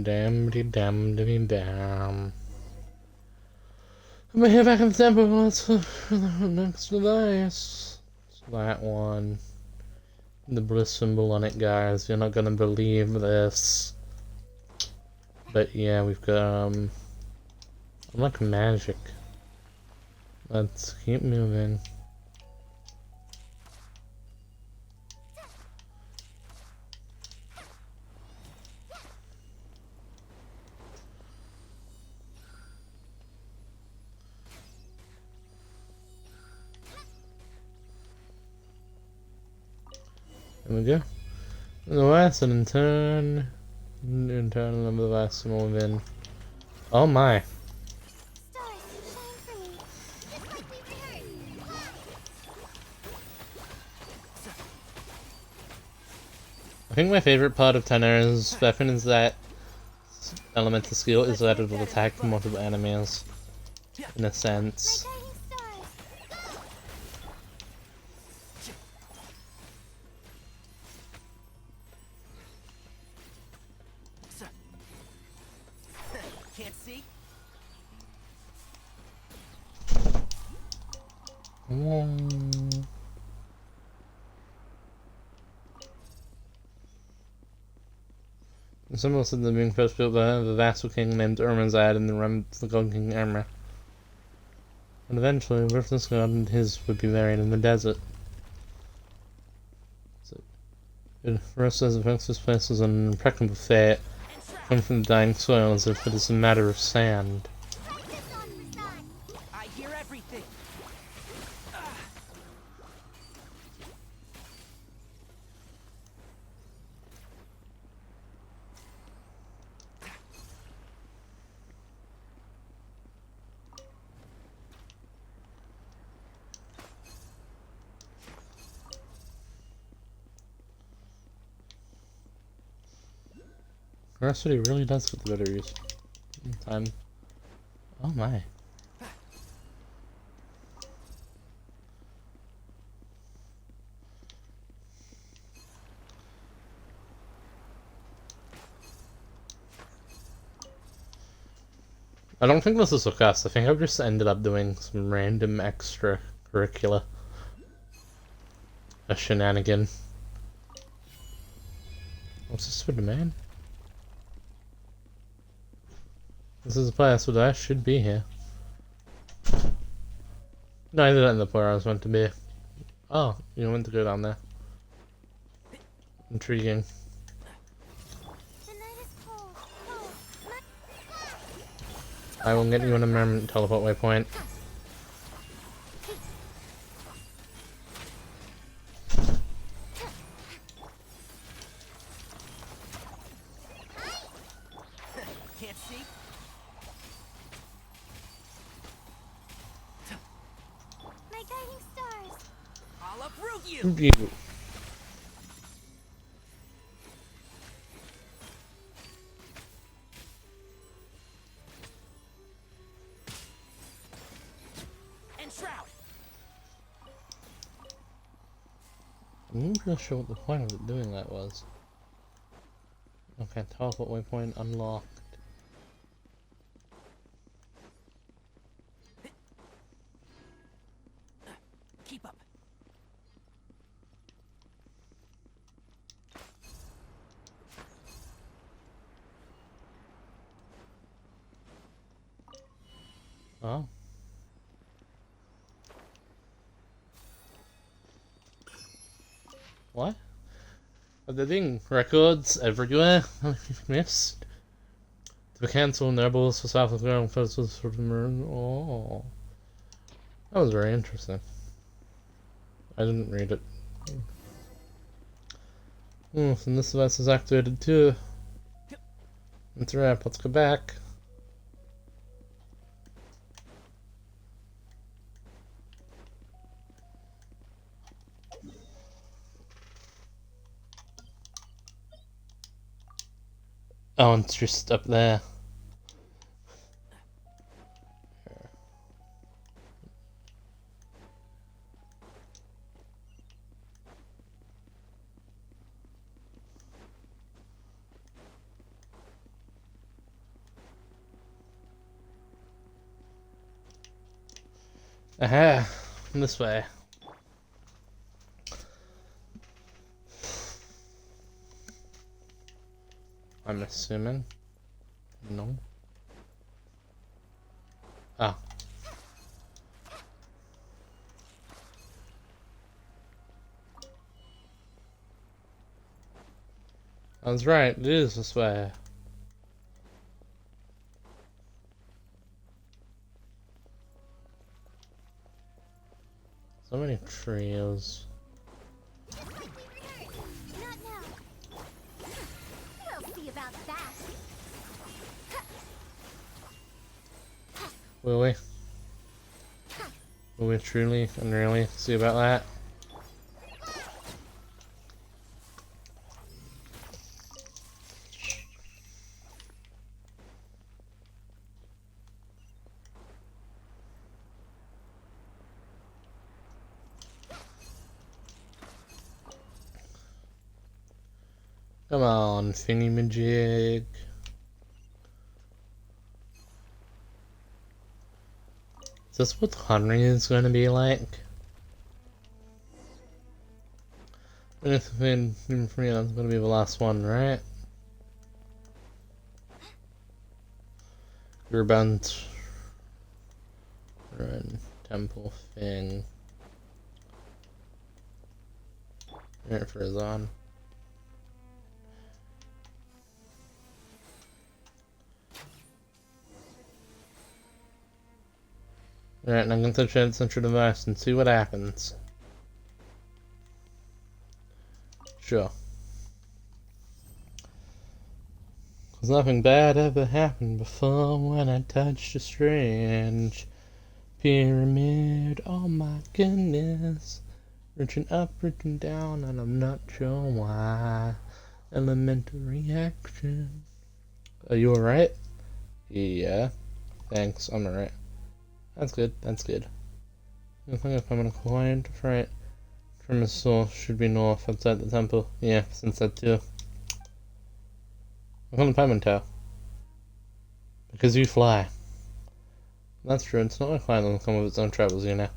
Speaker 1: Damn. I'm here back in the temple. Let's for the next device. It's that one. The bliss symbol on it, guys. You're not gonna believe this. But yeah, we've got like magic. Let's keep moving. There we go. The west and turn of the west and move in. Oh my.
Speaker 4: Stars, shine for me. Just like we rehearsed.
Speaker 1: I think my favorite part of Tenor's weapon is that elemental skill is that it will attack multiple enemies. In a sense.
Speaker 4: My guiding stars.
Speaker 2: Can't see?
Speaker 1: The symbol said the being first built by the vassal king named Irminzad in the realm of the god king Emra. And eventually, Worthless God and his would be married in the desert. So, for us as affects this place is an impregnable fate, come from the dying soil as if it is a matter of sand.
Speaker 4: Practice on, Rasan.
Speaker 2: I hear everything.
Speaker 1: Curiosity really does get the better use. Time. Oh my. I don't think this is a quest. I think I've just ended up doing some random extracurricular a shenanigan. What's this for the man? This is a place where I should be here. No, I didn't end up where I was meant to be. Oh, you went to go down there. Intriguing.
Speaker 4: The night is cold. Cold.
Speaker 1: I will get you in a moment, teleport waypoint.
Speaker 2: Can't see?
Speaker 4: My guiding stars.
Speaker 2: I'll uproot you!
Speaker 1: You.
Speaker 2: And shroud!
Speaker 1: I'm not really sure what the point of it doing that was. Okay, teleport waypoint unlocked.
Speaker 2: Keep up.
Speaker 1: Oh. What? The thing, records everywhere. Missed. To cancel nobles for South of Ground festivals for the moon. Oh. That was very interesting. I didn't read it. Oh, and this device is activated too. That's right, let's go back. Oh, it's just up there. Aha! This way. I'm assuming. No. Ah. I was right, it is this way. So many trios.
Speaker 4: Just like we rehearsed. Not now. We'll see about that.
Speaker 1: Will we? Will we truly and really see about that? Come on, thingy-majig. Is this what Henry is going to be like? If it's going to be the last one, right? Gerbant. Run. Temple thing. Right for his on. Alright, now I'm going to touch that central device and see what happens. Sure. Cause nothing bad ever happened before when I touched a strange pyramid. Oh my goodness. Reaching up, reaching down, and I'm not sure why. Elemental reaction. Are you alright? Yeah. Thanks, I'm alright. That's good, that's good. I think if I'm in a coin, right? From the source should be north outside the temple. Yeah, since that too. I'm on the Payment Tower. Because you fly. That's true, it's not like flying will come with its own troubles, you know.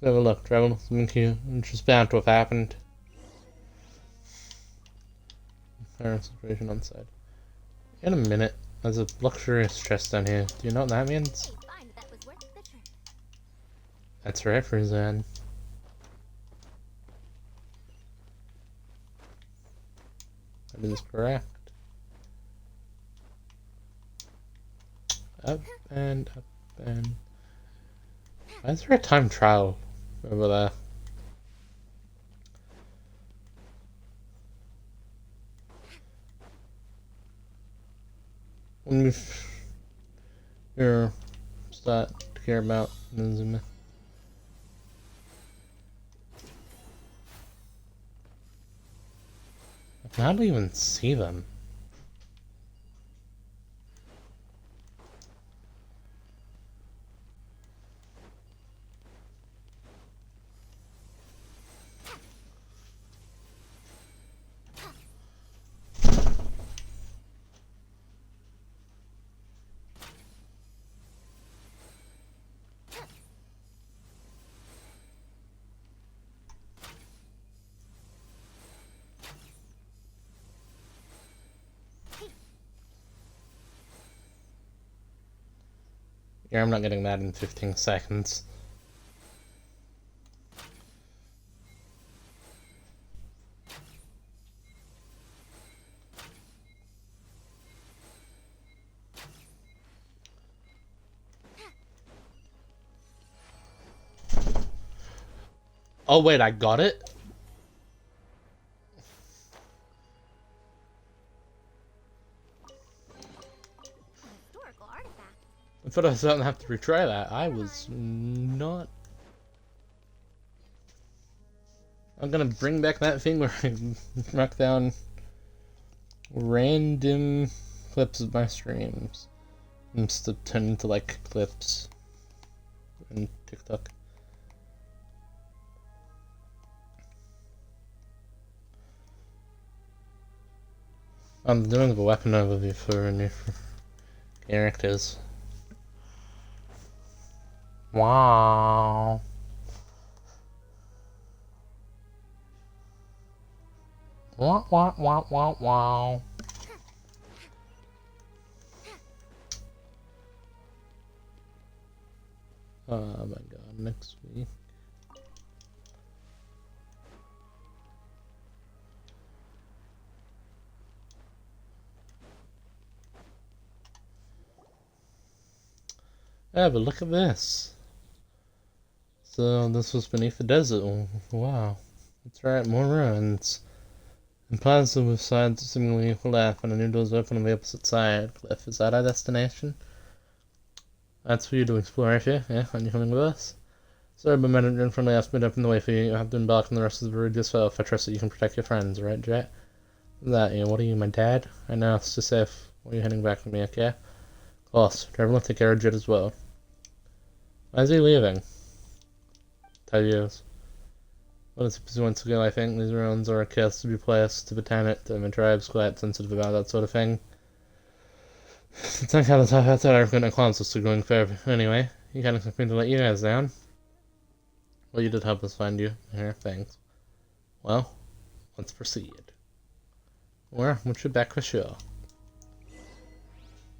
Speaker 1: Let's have a look. Travel, something cute, which is bound to have happened. Current situation on side. In a minute, there's a luxurious chest down here. Do you know what that means?
Speaker 4: Find that was worth the trip.
Speaker 1: That's right, Frizan. That is correct. Up and up and... Why is there a time trial over there? When we start to care about Nizuma. I can hardly even see them. Yeah, I'm not getting that in 15 seconds. Oh wait, I got it?
Speaker 4: Historical artifact.
Speaker 1: I thought I was gonna have to retry that. I was not... I'm gonna bring back that thing where I mark down random clips of my streams. And to turn into like clips in TikTok. I'm doing the weapon overview for new characters. Wow. Wow, wow, wow, wow, wow. Oh my god, next week. Yeah, but look at this. So this was beneath the desert. Wow. That's right, more ruins. And plaza with sides seemingly equal left, and a new door's open on the opposite side. Cliff, is that our destination? That's for you to explore, if you? Yeah, aren't you coming with us? Sorry, but management friendly asked me to open the way for you. You have to embark on the rest of the road yourself. I trust that you can protect your friends, right, Jet? That you? What are you, my dad? I know, it's just safe. Why are you heading back with me, okay? Of course. Driver will take care of Jet as well. Why is he leaving? 10 years. What is it once ago, I think these ruins are a curse to be placed to botany it, and the tribe's quite sensitive about that sort of thing. It's not kind of tough outside our going to clowns us to going further. Anyway, you can't expect me to let you guys down. Well, you did help us find you. Here, thanks. Well, let's proceed. We'll should back for sure.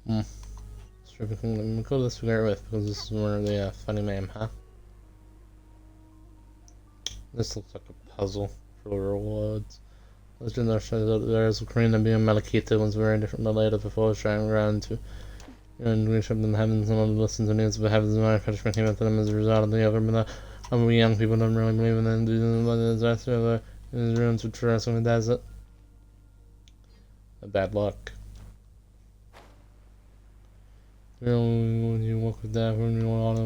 Speaker 1: Sure, let me go this figure with, because this is one of the funny name, huh? This looks like a puzzle for rewards. Legend there is Karina being Malakita was very different than later before trying around to and reach up in the heavens and all listen to news of the heavens and my punishment came after them as a result of the other but we young people don't really believe in them doing the rest of the ruins which are in the desert. Bad luck. You know, when you walk with that when you want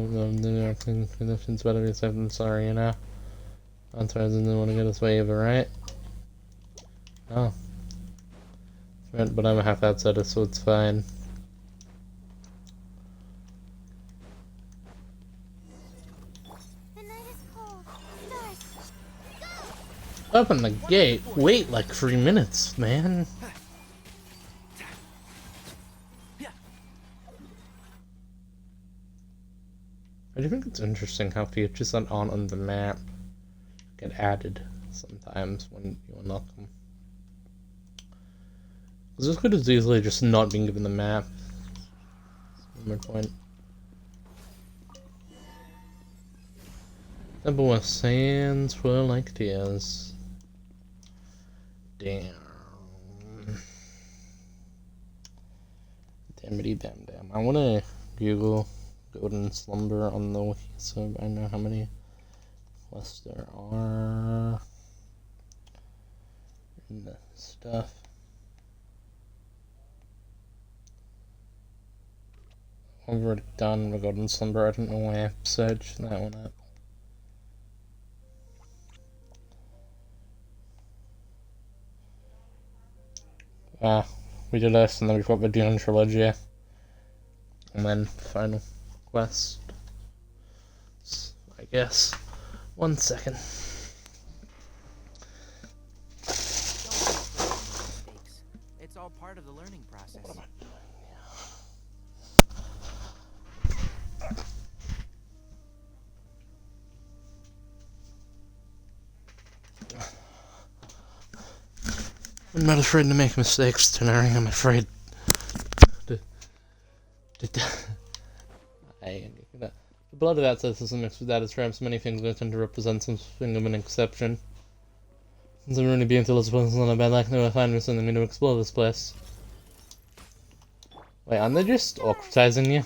Speaker 1: the conditions better be safe than sorry, you know. Antares didn't want to get us way over, right? Oh. Right, but I'm a half outsider, so it's fine.
Speaker 4: The night is cold. Stars.
Speaker 1: Open the gate. Wait like 3 minutes, man. I do think it's interesting how features that aren't on the map get added sometimes when you unlock them. Because this could have easily just not been given the map. That's my point. Temple with sands swirl like tears. Damn. Bamity bam bam. I wanna Google Golden Slumber on the wiki so I know how many quests there are in the stuff. I've already done the Golden Slumber. I don't know why I searched that one up. We did this, and then we've got the Dune Trilogy. And then final quest. I guess. 1 second.
Speaker 2: Don't be afraid of mistakes. It's all part of the learning process.
Speaker 1: What am I doing here? I'm not afraid to make mistakes, Tenari. I'm afraid the blood of that system mixed with that is perhaps many things that tend to represent something of an exception. Since I'm really being to this place on a bad luck, no, I find something to explore this place. Wait, aren't they just awkwardizing you?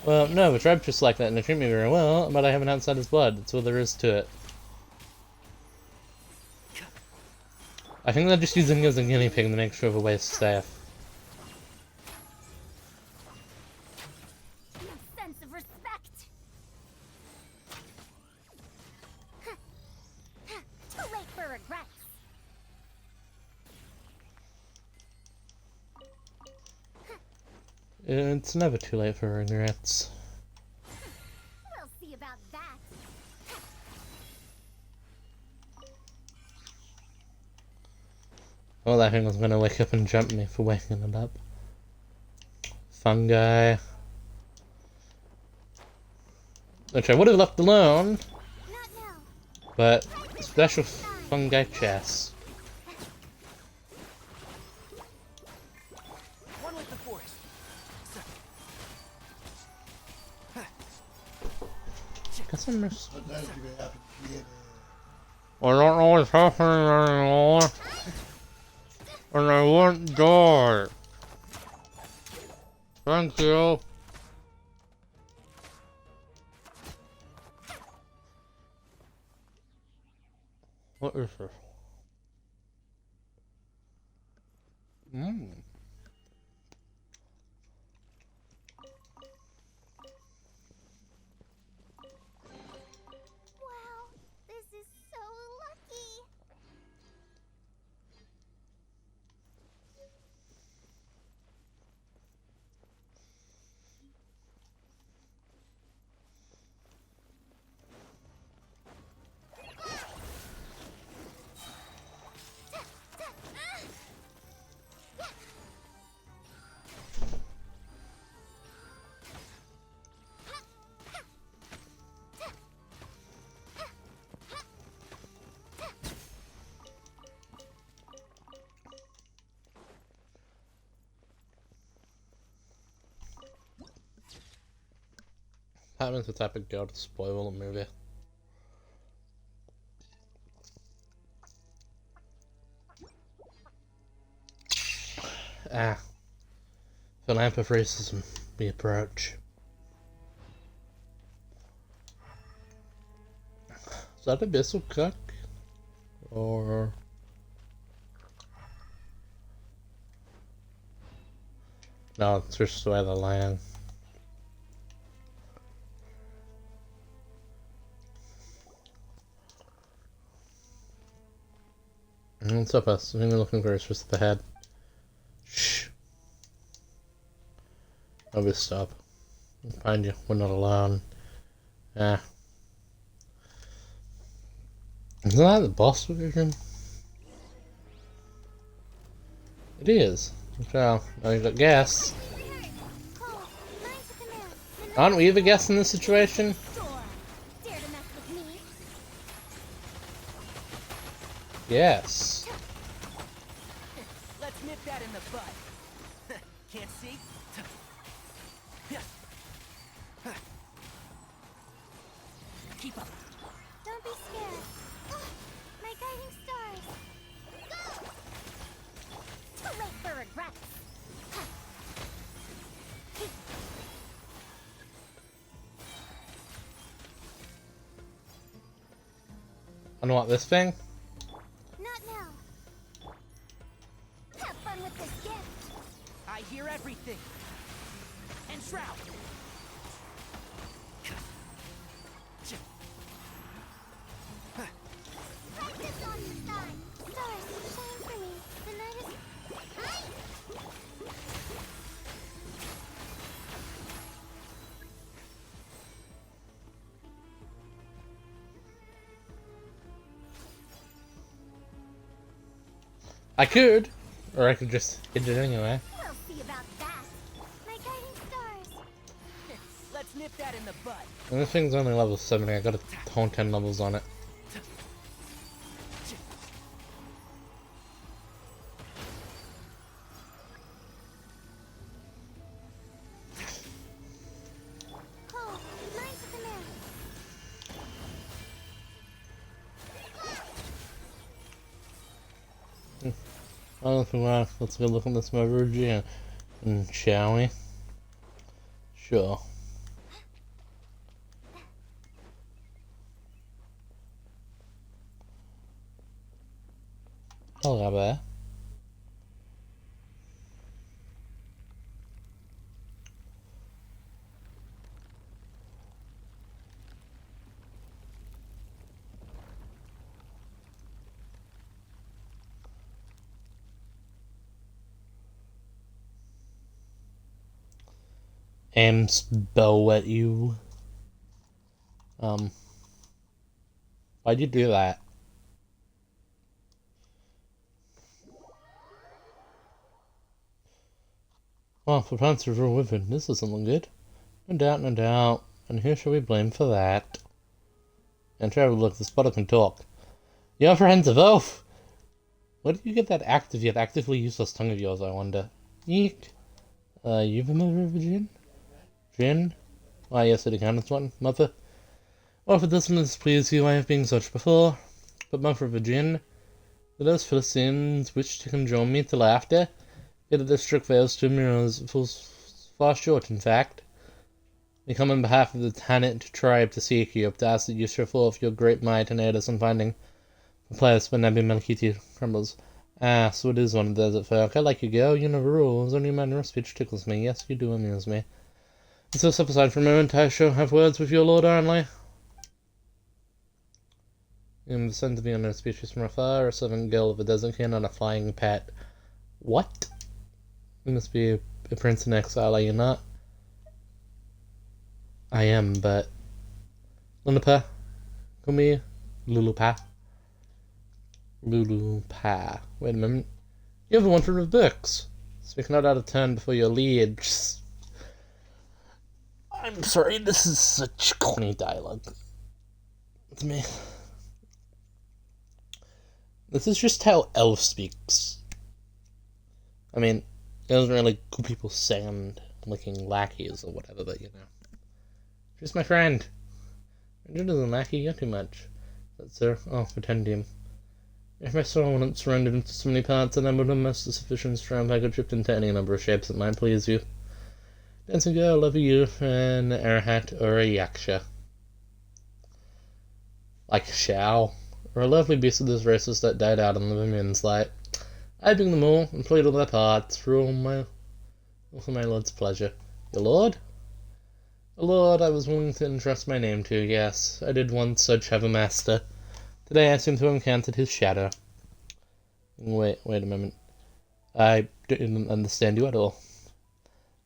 Speaker 1: Well, no, the tribe just like that and they treat me very well, but I have an outsider's blood. That's all there is to it. I think they're just using me as a guinea pig to make sure the way is safe.
Speaker 4: No sense of respect. Too late for regrets.
Speaker 1: It's never too late for regrets.
Speaker 4: We'll see about that.
Speaker 1: Oh, that thing was gonna wake up and jump me for waking it up. Fungi. Which I would have left alone,
Speaker 4: Not now.
Speaker 1: but special fungi chest.
Speaker 2: One with the forest.
Speaker 1: Guess I'm just... I don't know what's happening anymore. And I won't die. Thank you. What is this?
Speaker 4: Wow, this is so lucky.
Speaker 1: Batman's the type of girl to spoil a movie. The lamp of racism we approach. Is that abyssal cook? Or... no, it's just the way they're laying. What's up, us? I think we're looking for is just the head. Shh. Nobody stop. We'll find you. We're not alone. Yeah. Isn't that the boss version? It is. So, now you've got guests.
Speaker 4: Cole, mine to command.
Speaker 1: Aren't we the guests in this situation?
Speaker 4: Door. Dare to mess with me?
Speaker 1: Yes.
Speaker 2: Let's nip that in the bud. Can't see? Keep up.
Speaker 4: Don't be scared. My guiding stars. Go! Too late for regrets.
Speaker 1: And what, this thing?
Speaker 4: Not now. Have fun with this gift.
Speaker 2: I hear everything. And Shroud.
Speaker 4: Practice on the side. Stars, shine for me. The night is... Hi!
Speaker 1: I could, or I could just hit it anyway.
Speaker 4: We'll see about that. My guiding stars.
Speaker 2: Let's nip that in the bud.
Speaker 1: And this thing's only level 70, I got a whole 10 levels on it.
Speaker 4: Oh, mine's the command.
Speaker 1: Oh, let's go look at this Mavergy, shall we? Sure. Hello there. Aims bow at you. Why'd you do that? Well, for Panzer were with him, this doesn't look good. No doubt, no doubt. And who shall we blame for that? And try to look, this bottle can talk. You're friends of oath! Where did you get that active yet actively useless tongue of yours, I wonder? Eek. You've a mother of a gin? Gin? Why, yes, it accounts one, mother. Well, if it doesn't displease you, I have been such before. But mother of a gin, do those Philistines wish to conjure me to laughter? Yet the district fails to mirrors falls far short, in fact. We come on behalf of the Tanit tribe to seek you, to ask that you show forth your great might and aid us in finding the place where Nebi Melchiti crumbles. Ah, so it is one of the desert folk. I like you, girl. You never rules. Only your manner of speech tickles me. Yes, you do amuse me. And so step aside for a moment. I shall have words with your lord Arnley. You am descended to be unknown species from afar, a servant girl of a desert king and a flying pet. What? You must be a prince in exile, are you not? I am, but... Lulupa? Come here. Lulupa. Lulupa. Wait a minute. You have a wanted of books. Speak not out of turn before your liege. I'm sorry, this is such corny dialogue. To me. This is just how elf speaks. I mean, it doesn't really cool people sound licking lackeys or whatever, but you know. Just my friend. It doesn't lackey you too much. But sir, oh, pretend him. If my soul wasn't surrendered into so many parts, then I would have much the sufficient strength I could shift into any number of shapes that might please you. Dancing girl, love you, an arahat or a yaksha. Like a shao, or a lovely beast of those races that died out in the women's light. I bring them all, and played all their parts, for my lord's pleasure. Your lord? A lord I was willing to entrust my name to, yes. I did once such have a master. Today I seem to have encountered his shadow. Wait a moment. I didn't understand you at all.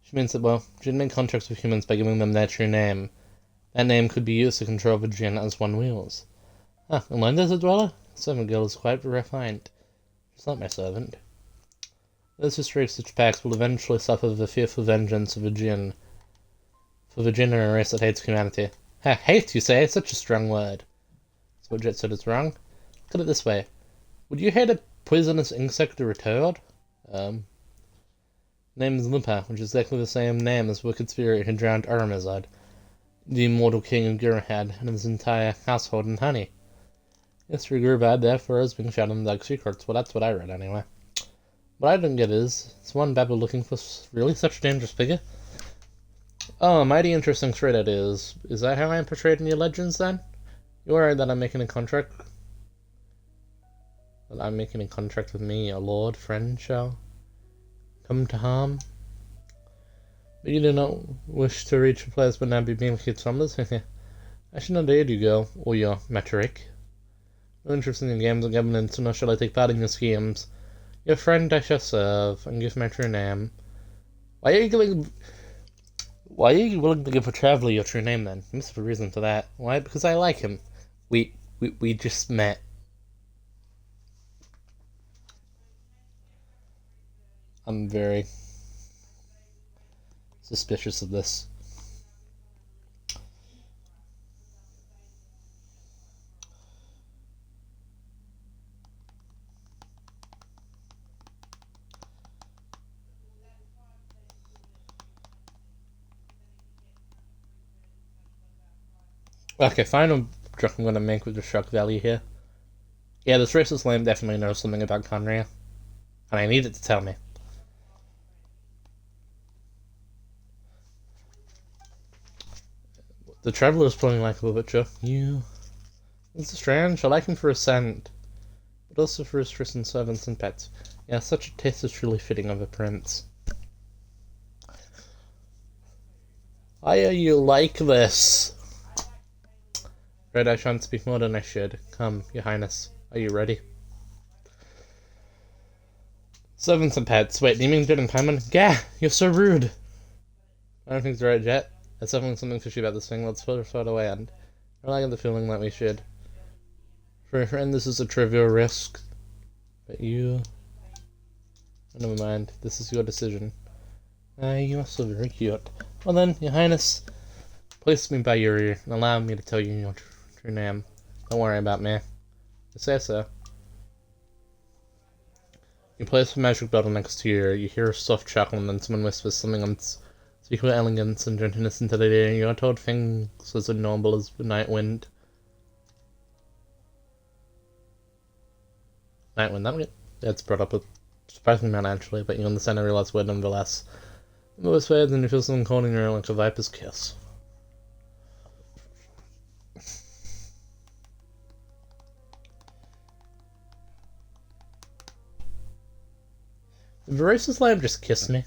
Speaker 1: She means that, well, she didn't make contracts with humans by giving them their true name. That name could be used to control the jinn as one wills. Ah, a land desert dweller? Servant girl is quite refined. She's not my servant. Those who strike such pacts will eventually suffer the fearful vengeance of a jinn. For the jinn are a race that hates humanity. Ha, hate, you say? Such a strong word. So what Jet said is wrong? Look at it this way. Would you hate a poisonous insect or a toad? Name is Lupa, which is exactly the same name as wicked spirit who drowned Aramazad, the immortal king of Gurahad, and his entire household in honey. History grew bad, therefore is being shot in the dark secrets. Well, that's what I read anyway. What I don't get is one Babel looking for really such a dangerous figure? Oh, a mighty interesting trait it is. Is that how I am portrayed in your legends, then? You worried that I'm making a contract without making a contract with me, your lord friend shall come to harm. But you do not wish to reach a place but now be Bilqis numbers? I should not aid you, girl, or your metric. No interest in your games and governance, nor shall I take part in your schemes. Your friend I shall serve, and give my true name. Why are you willing to give a traveler your true name then? You must have a reason for that. Why? Because I like him. We just met. I'm very suspicious of this. Okay, final joke I'm gonna make with the shock value here. Yeah, this racist lamb definitely knows something about Conria, and I need it to tell me. The traveler is pulling like a butcher. You. It's strange. I like him for his scent, but also for his christened servants and pets. Yeah, such a taste is truly fitting of a prince. Why are you like this? Right, I shan't speak more than I should. Come, your highness. Are you ready? Servants and pets. Wait, do you mean Jet and Paimon? Gah! You're so rude! I don't think it's right, Jet. There's definitely something fishy about this thing. Let's put it away, and I get the feeling that we should. For a friend, this is a trivial risk. But you... Oh, never mind. This is your decision. You are so very cute. Well then, your highness, place me by your ear and allow me to tell you your true name. Don't worry about me. I say so. You place a magic bottle next to your ear, you hear a soft chuckle, and then someone whispers something on speak with elegance and gentleness into the ear. You are told things as noble as the night wind. Night wind, that's brought up a surprising amount actually, but you understand every last word nonetheless. The voice fades and you feel something cold in your ear like a viper's kiss. The voracious lamb just kissed me.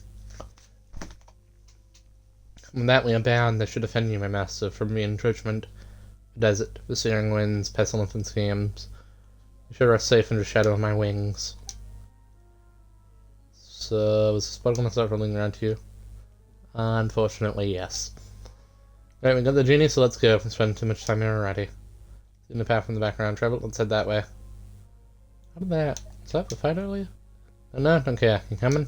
Speaker 1: When that we are bound, I should defend you, my master, from the encroachment, the desert, the searing winds, pestilence and schemes. You should rest safe in the shadow of my wings. So, was this bottle gonna start rolling around to you? Unfortunately, yes. Right, we got the genie, so let's go. We spent too much time here already. In the path in the background, travel, let's head that way. How did that? Was that the fight earlier? Oh, no, don't care. You coming?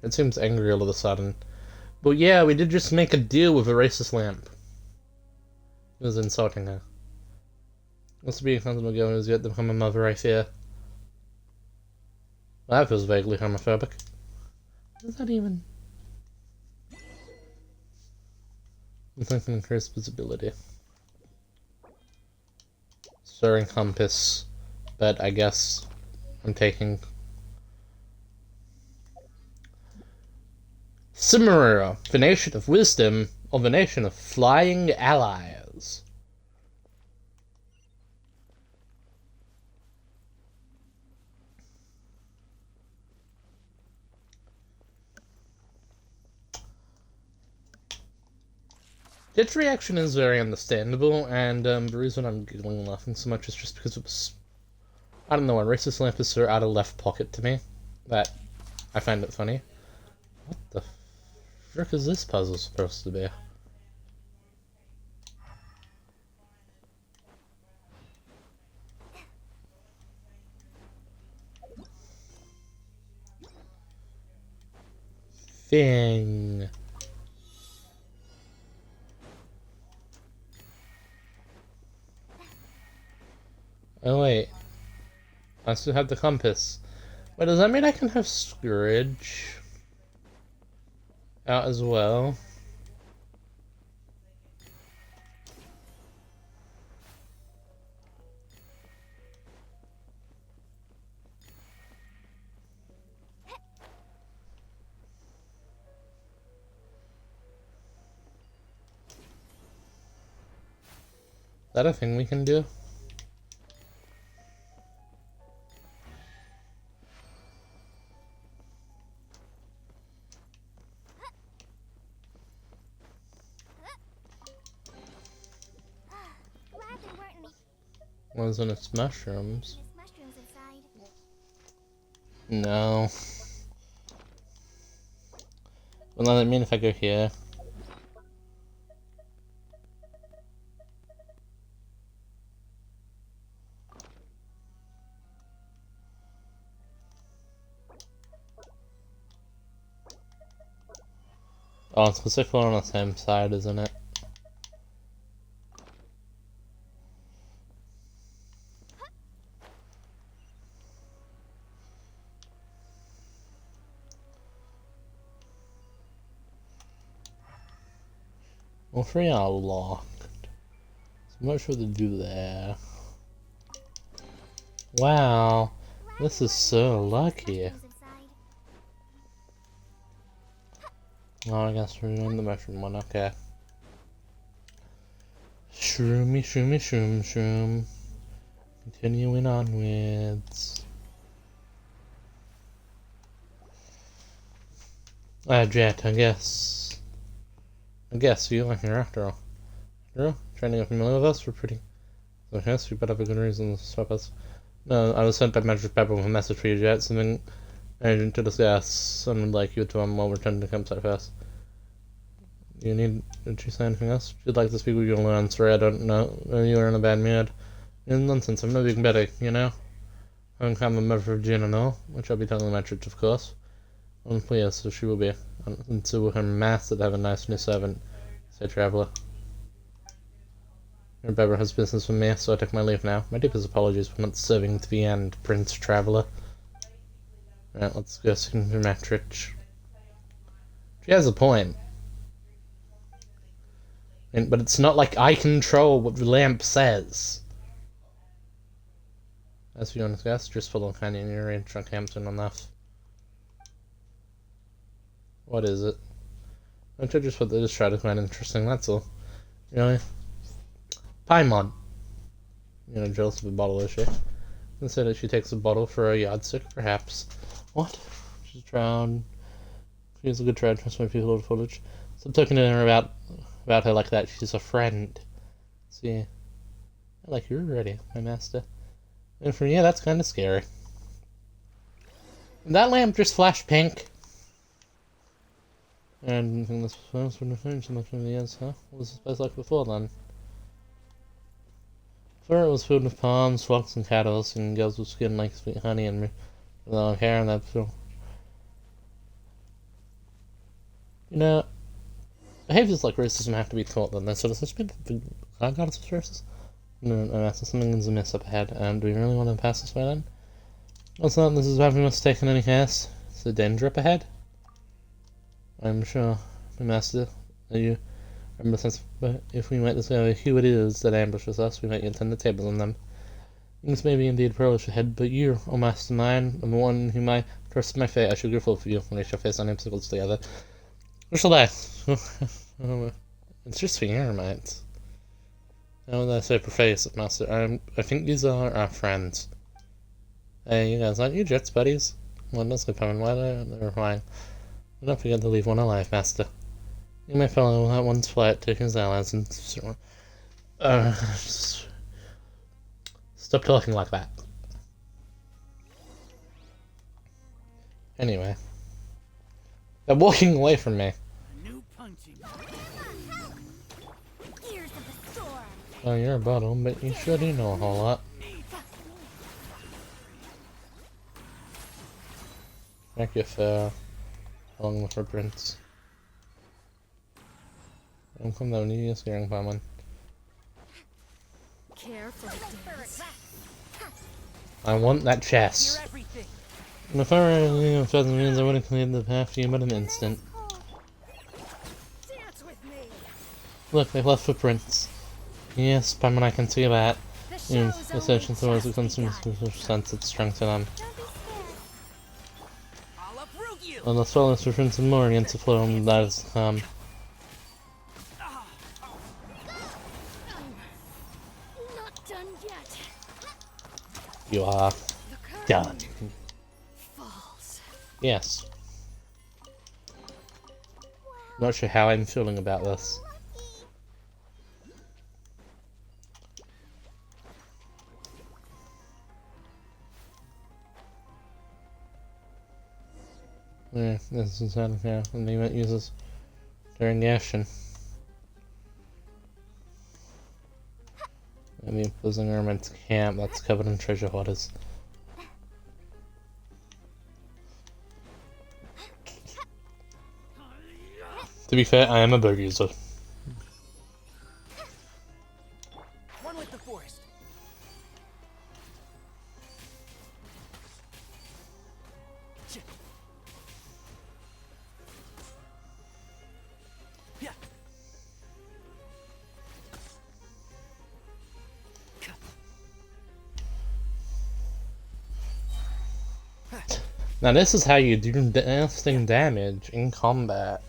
Speaker 1: It seems angry all of a sudden. But yeah, we did just make a deal with a racist lamp. He was insulting her. Must be a constable girl who's yet to become a mother, I fear. Well, that feels vaguely homophobic. What does that even... I'm thinking increased visibility. Stirring compass. But I guess I'm taking... Cimmeria, the nation of wisdom, or the nation of flying allies. Its reaction is very understandable, and the reason I'm giggling and laughing so much is just because it was... I don't know, a racist lamp is so out of left pocket to me that I find it funny. What the frick is this puzzle supposed to be? Thing. Oh wait. I still have the compass. Wait, does that mean I can have Scourge out as well? Is that a thing we can do? Wasn't it mushrooms?
Speaker 4: There's mushrooms inside.
Speaker 1: No. Well, does that mean if I go here? Oh, it's specifically on the same side, isn't it? All three are locked. So I'm not sure what to do there. Wow, this is so lucky.
Speaker 4: Mushrooms inside.
Speaker 1: Oh, I guess we're doing the mushroom one, okay. Shroomy, shroomy, shroom, shroom. Continuing onwards. Jet, I guess you are here after all. After all, trying to get familiar with us, we're pretty... So yes, we better have a good reason to stop us. No, I was sent by Magic Pepper with a message for you, Jet, something urgent to discuss, and would like you to while returning to the campsite first. Did you say anything else? You'd like to speak with you alone, sir, I don't know. You are in a bad mood. It's nonsense, I'm no big better, you know? I'm kind of a member of GNL, which I'll be telling the Matrix, of course. And please, so she will be. And so will her master to have a nice new servant, said Traveller. Your Beber has business with me, so I take my leave now. My deepest apologies for not serving to the end, Prince Traveller. Alright, let's go see the Matrix. She has a point. But it's not like I control what the lamp says. As for you honest guess, just follow Canyon, you're in Trunk Hampton enough. What is it? I just thought they just tried to find interesting, that's all. Really? Paimon. You know, jealous of a bottle, is she? And so that she takes a bottle for a yardstick, perhaps. What? She's drowned. She's a good trade for some people of footage. Stop talking to her about her like that. She's a friend. See, I like you already, my master. And for you, that's kind of scary. That lamp just flashed pink. And I think this was from the phone, so much from the ends, huh? What was this place like before then? Before it was filled with palms, flocks, and cattle, and girls with skin like sweet honey and long hair and that feel. You know, behaviors like racism have to be taught then. So does this mean the goddess was racist? No, Master, something is amiss up ahead, and do we really want to pass this way then? What's not, this is having us in any case. Is there danger up ahead? I'm sure, my master, that you remember since, but if we might discover who it is that ambushes us, we might get turn the tables on them. Things may be indeed perilous ahead, but you, O master mine, are the one whom I trust my fate. I shall go forth for you when we shall face our obstacles together. Where shall I? It's just for your mates. How would I say preface it, master? I think these are our friends. Hey, you guys, aren't you Jets buddies? Well, let's go, Paimon. Why they're flying. Don't forget to leave one alive, master. You may follow that one's flight to his allies and stop talking like that. Anyway. They're walking away from me.
Speaker 2: New punching.
Speaker 4: Ears of the storm.
Speaker 1: Oh, you're a bottle, but you sure do know a whole lot. Thank you for along the footprints. Don't come down, you scaring Paimon.
Speaker 4: Careful, Dirge.
Speaker 1: I want that chest.
Speaker 2: You're everything.
Speaker 1: And if I were any further means, I would have cleared the path to you in an instant.
Speaker 2: Dance with me.
Speaker 1: Look, they've left footprints. Yes, Paimon, I can see that. The searching towards the consumer sense it's strong to them.
Speaker 4: Don't be scared.
Speaker 2: I'll uproot you.
Speaker 1: And the swellness returns more against the flow and that is to come.
Speaker 4: Not done yet.
Speaker 1: You are
Speaker 4: The curtain
Speaker 1: done.
Speaker 4: falls.
Speaker 1: Yes. Not sure how I'm feeling about this. Yeah, this is how the unit uses during the action. And the opposing armament camp that's covered in treasure hoarders. To be fair, I am a bird user.
Speaker 2: One with the forest. Yeah.
Speaker 1: Now this is how you do lasting damage in combat.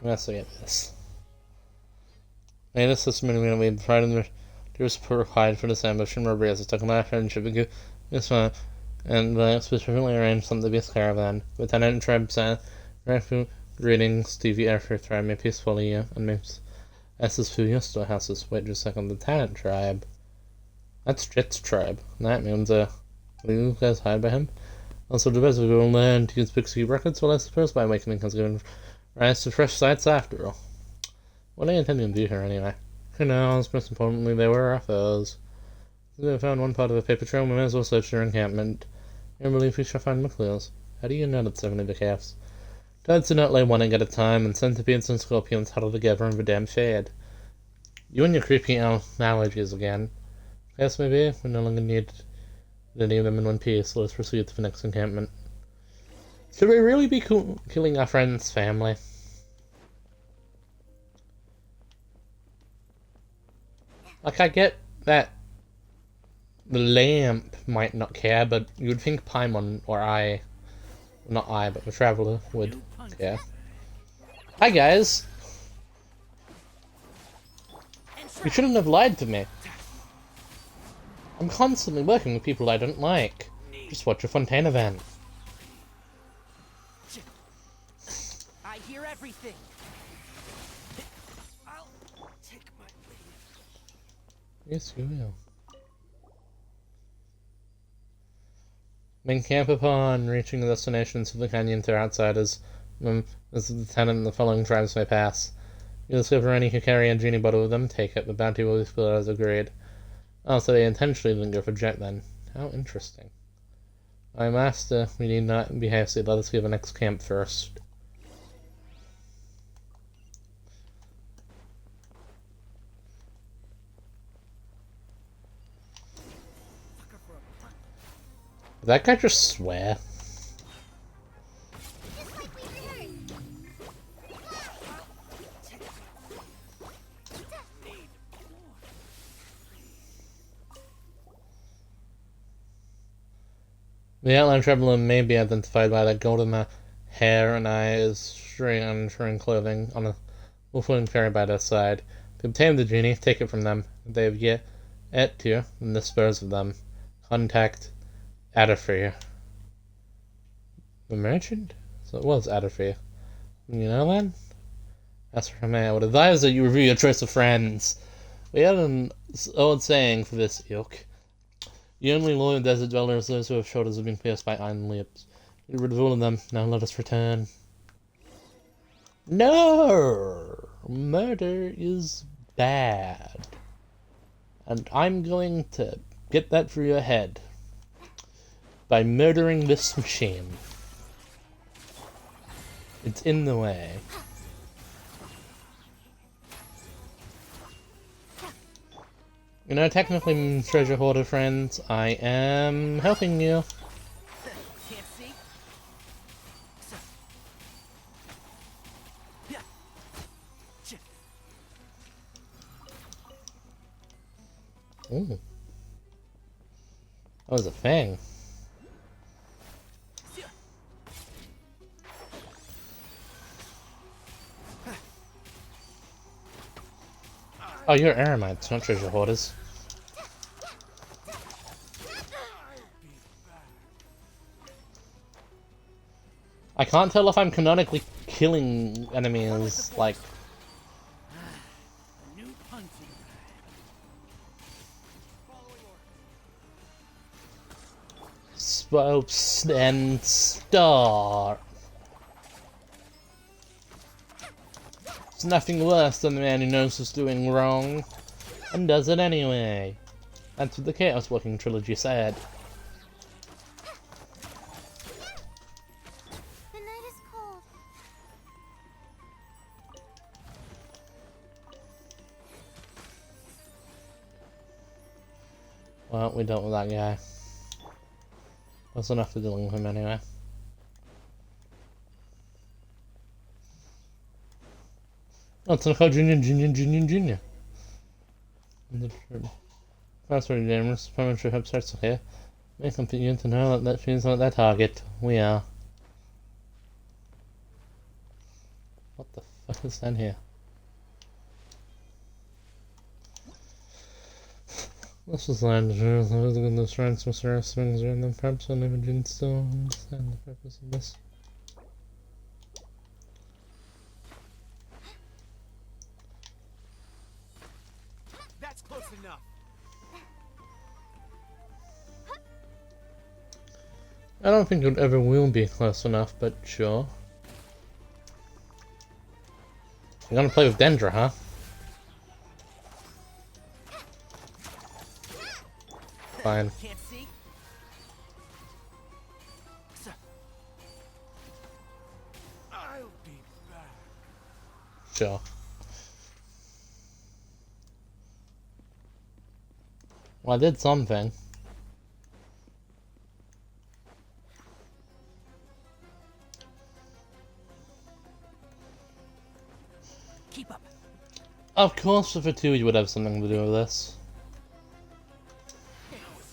Speaker 1: Let's look at this. May this system when we provided the support required for this ambush and robbery as it took a life friendship and this one and specifically arranged something to be a caravan. Lieutenant Treb sent greetings to the airfield tribe, may peacefully and may SS who used to houses wait just a second, Lieutenant Tribe. That's Jet's tribe. That means will you guys hide by him? Also the best we will learn to use Bilqis records, well I suppose by awakening has given rise to fresh sights after all. What are they intending to do here anyway? Who knows? Most importantly, they were our foes. If we found one part of the paper trail, we may as well search their encampment. I believe we shall find McLeod's. How do you know that 70 of the calves? Tides do not lay one egg at a time, and centipedes and scorpions huddle together in the damn shade. You and your creepy allergies again. Yes, maybe. We no longer need any of them in one piece, so let's proceed to the next encampment. Should we really be killing our friend's family? Like, I get that the lamp might not care, but you would think Paimon or I, not I, but the Traveler would care. Hi guys! You shouldn't have lied to me. I'm constantly working with people I don't like. Just watch a Fontaine event.
Speaker 2: I hear everything. I'll take my leave.
Speaker 1: Yes, you will. Men camp upon reaching the destinations of the canyon to outsiders. As the lieutenant and the following tribes may pass. You discover any who carry a genie bottle with them, take it. The bounty will be split as agreed. Oh, so they intentionally didn't go for Jet then. How interesting. My master, we need not be hasty. Let us give the next camp first. Did that guy just swear? The outline traveler may be identified by the golden hair and eyes, showing clothing on a wolf-wooden fairy by their side. To obtain the genie, take it from them. If they have yet to, then dispose of them. Contact Adderfear. The merchant? So it was Adderfear. You know then? As for me, I would advise that you review your choice of friends. We have an old saying for this ilk. The only loyal desert dwellers those who have shoulders have been pierced by iron lips. Get rid of all of them. Now let us return. No! Murder is bad. And I'm going to get that through your head. By murdering this machine. It's in the way. You know, technically, treasure hoarder friends, I am helping you.
Speaker 2: Can't see?
Speaker 1: Ooh. That was a fang. Oh, you're Eremites, not treasure hoarders. I can't tell if I'm canonically killing enemies, like...
Speaker 2: New hunting
Speaker 1: Spokes and start. It's nothing worse than the man who knows what's doing wrong and does it anyway. That's what the Chaos Walking trilogy said.
Speaker 4: The night is cold.
Speaker 1: Well, we dealt with that guy. That's enough to dealing with him anyway. Oh, it's Nicole Jr. That's very dangerous. Parliamentary hub starts here. Make something you to know that she's not their target. We are. What the fuck is that here? This is land as I was looking at the shrines from Sarah Springs around them. Perhaps I'll never did still understand the purpose of this.
Speaker 2: That's close enough.
Speaker 1: I don't think it ever will be close enough, but sure. You're gonna play with Dendra, huh? Fine.
Speaker 2: Can't see. I'll be back.
Speaker 1: Sure. Well, I did something.
Speaker 2: Keep up.
Speaker 1: Of course, if a two, you would have something to do with this.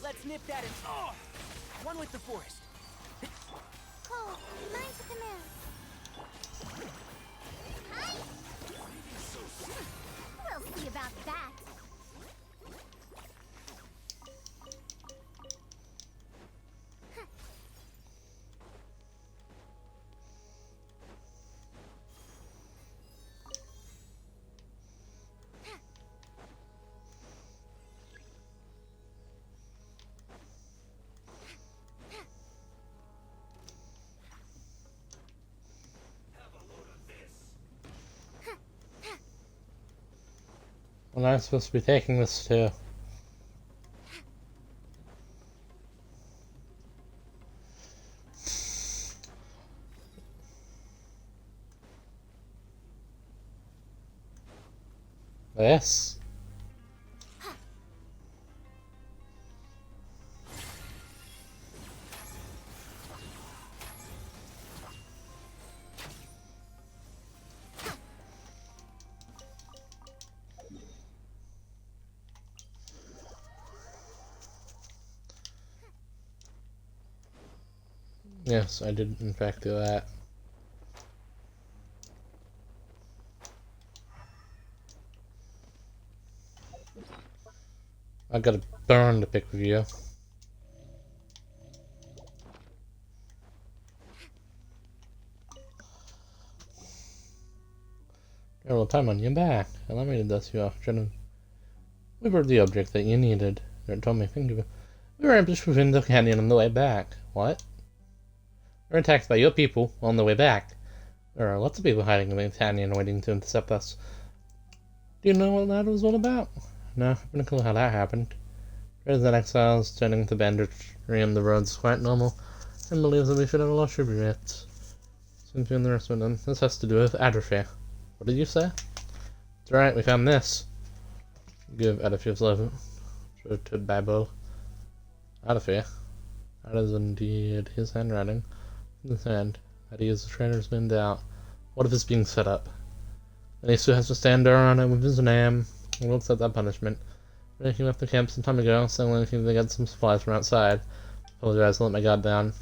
Speaker 2: Let's nip that in. Oh, one with the forest.
Speaker 4: Cold. Mine to command. We'll see about that.
Speaker 1: Well, I'm supposed to be taking this to. This? Yes, I did in fact do that. I got a burn to pick with you. Got a little time on your back. Allow me to dust you off, Jenna. We brought the object that you needed. Don't tell me, think of it. We were ambushed within the canyon on the way back. What? We were attacked by your people on the way back. There are lots of people hiding in the canyon waiting to intercept us. Do you know what that was all about? No, I have no clue how that happened. Traders and exiles turning to banditry on the roads is quite normal, and believes that we should have a lot of tributes. Seems to be in the rest of them. This has to do with atrophy. What did you say? It's alright, we found this. Give Atrophy's level to Babel. Atrophy. That is indeed his handwriting. In his hand. That he is the traitor's been out. What if it's being set up? And he still has to stand there on it with his name. We'll accept that punishment. He left the camp some time ago, so only to get some supplies from outside. Apologize, I let my guard down.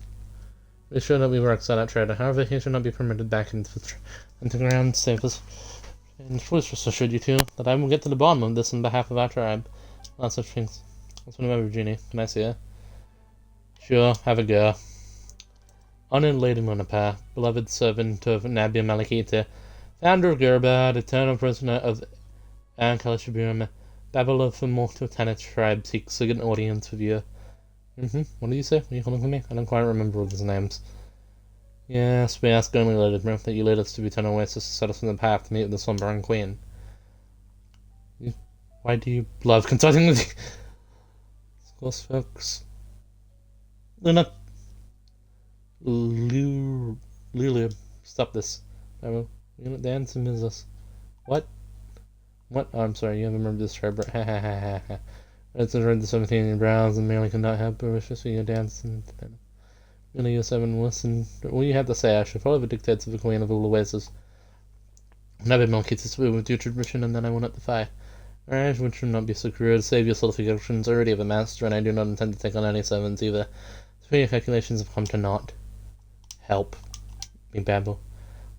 Speaker 1: Be sure that we work on that traitor. However, he should not be permitted back into the ground save us. And Fluis just assured you too that I will get to the bottom of this on behalf of our tribe. Lots of things. That's one of my Virginia. Can I see her? Sure, have a go. Honored Lady Munapa, beloved servant of Nabi Malakita, founder of Gurbad, eternal prisoner of Ankalishaburim, babbler of the mortal Tanit tribe, seeks an audience with you. What did you say? Were you calling for me? I don't quite remember all these names. Yes, we ask only, Lady Brim, that you lead us to the eternal oasis to set us on the path to meet with the slumbering queen. Why do you love consulting with you? Of course, folks. Luna. Lulu. Stop this. You're not dancing, is this? What? What? Oh, I'm sorry, you haven't remembered this tribe. Ha ha ha ha ha. It's read the 17 in your brows and merely could not help but wish to see you dancing. Really, you 7 listen. What you have to say, I should follow the dictates of the Queen of all Oasis. Never milk it to with your tradition, and then I will not defy. Alright, which should not be so cruel. Save your qualifications already of a master, and I do not intend to take on any servants either. So your calculations have come to naught. Help me babble.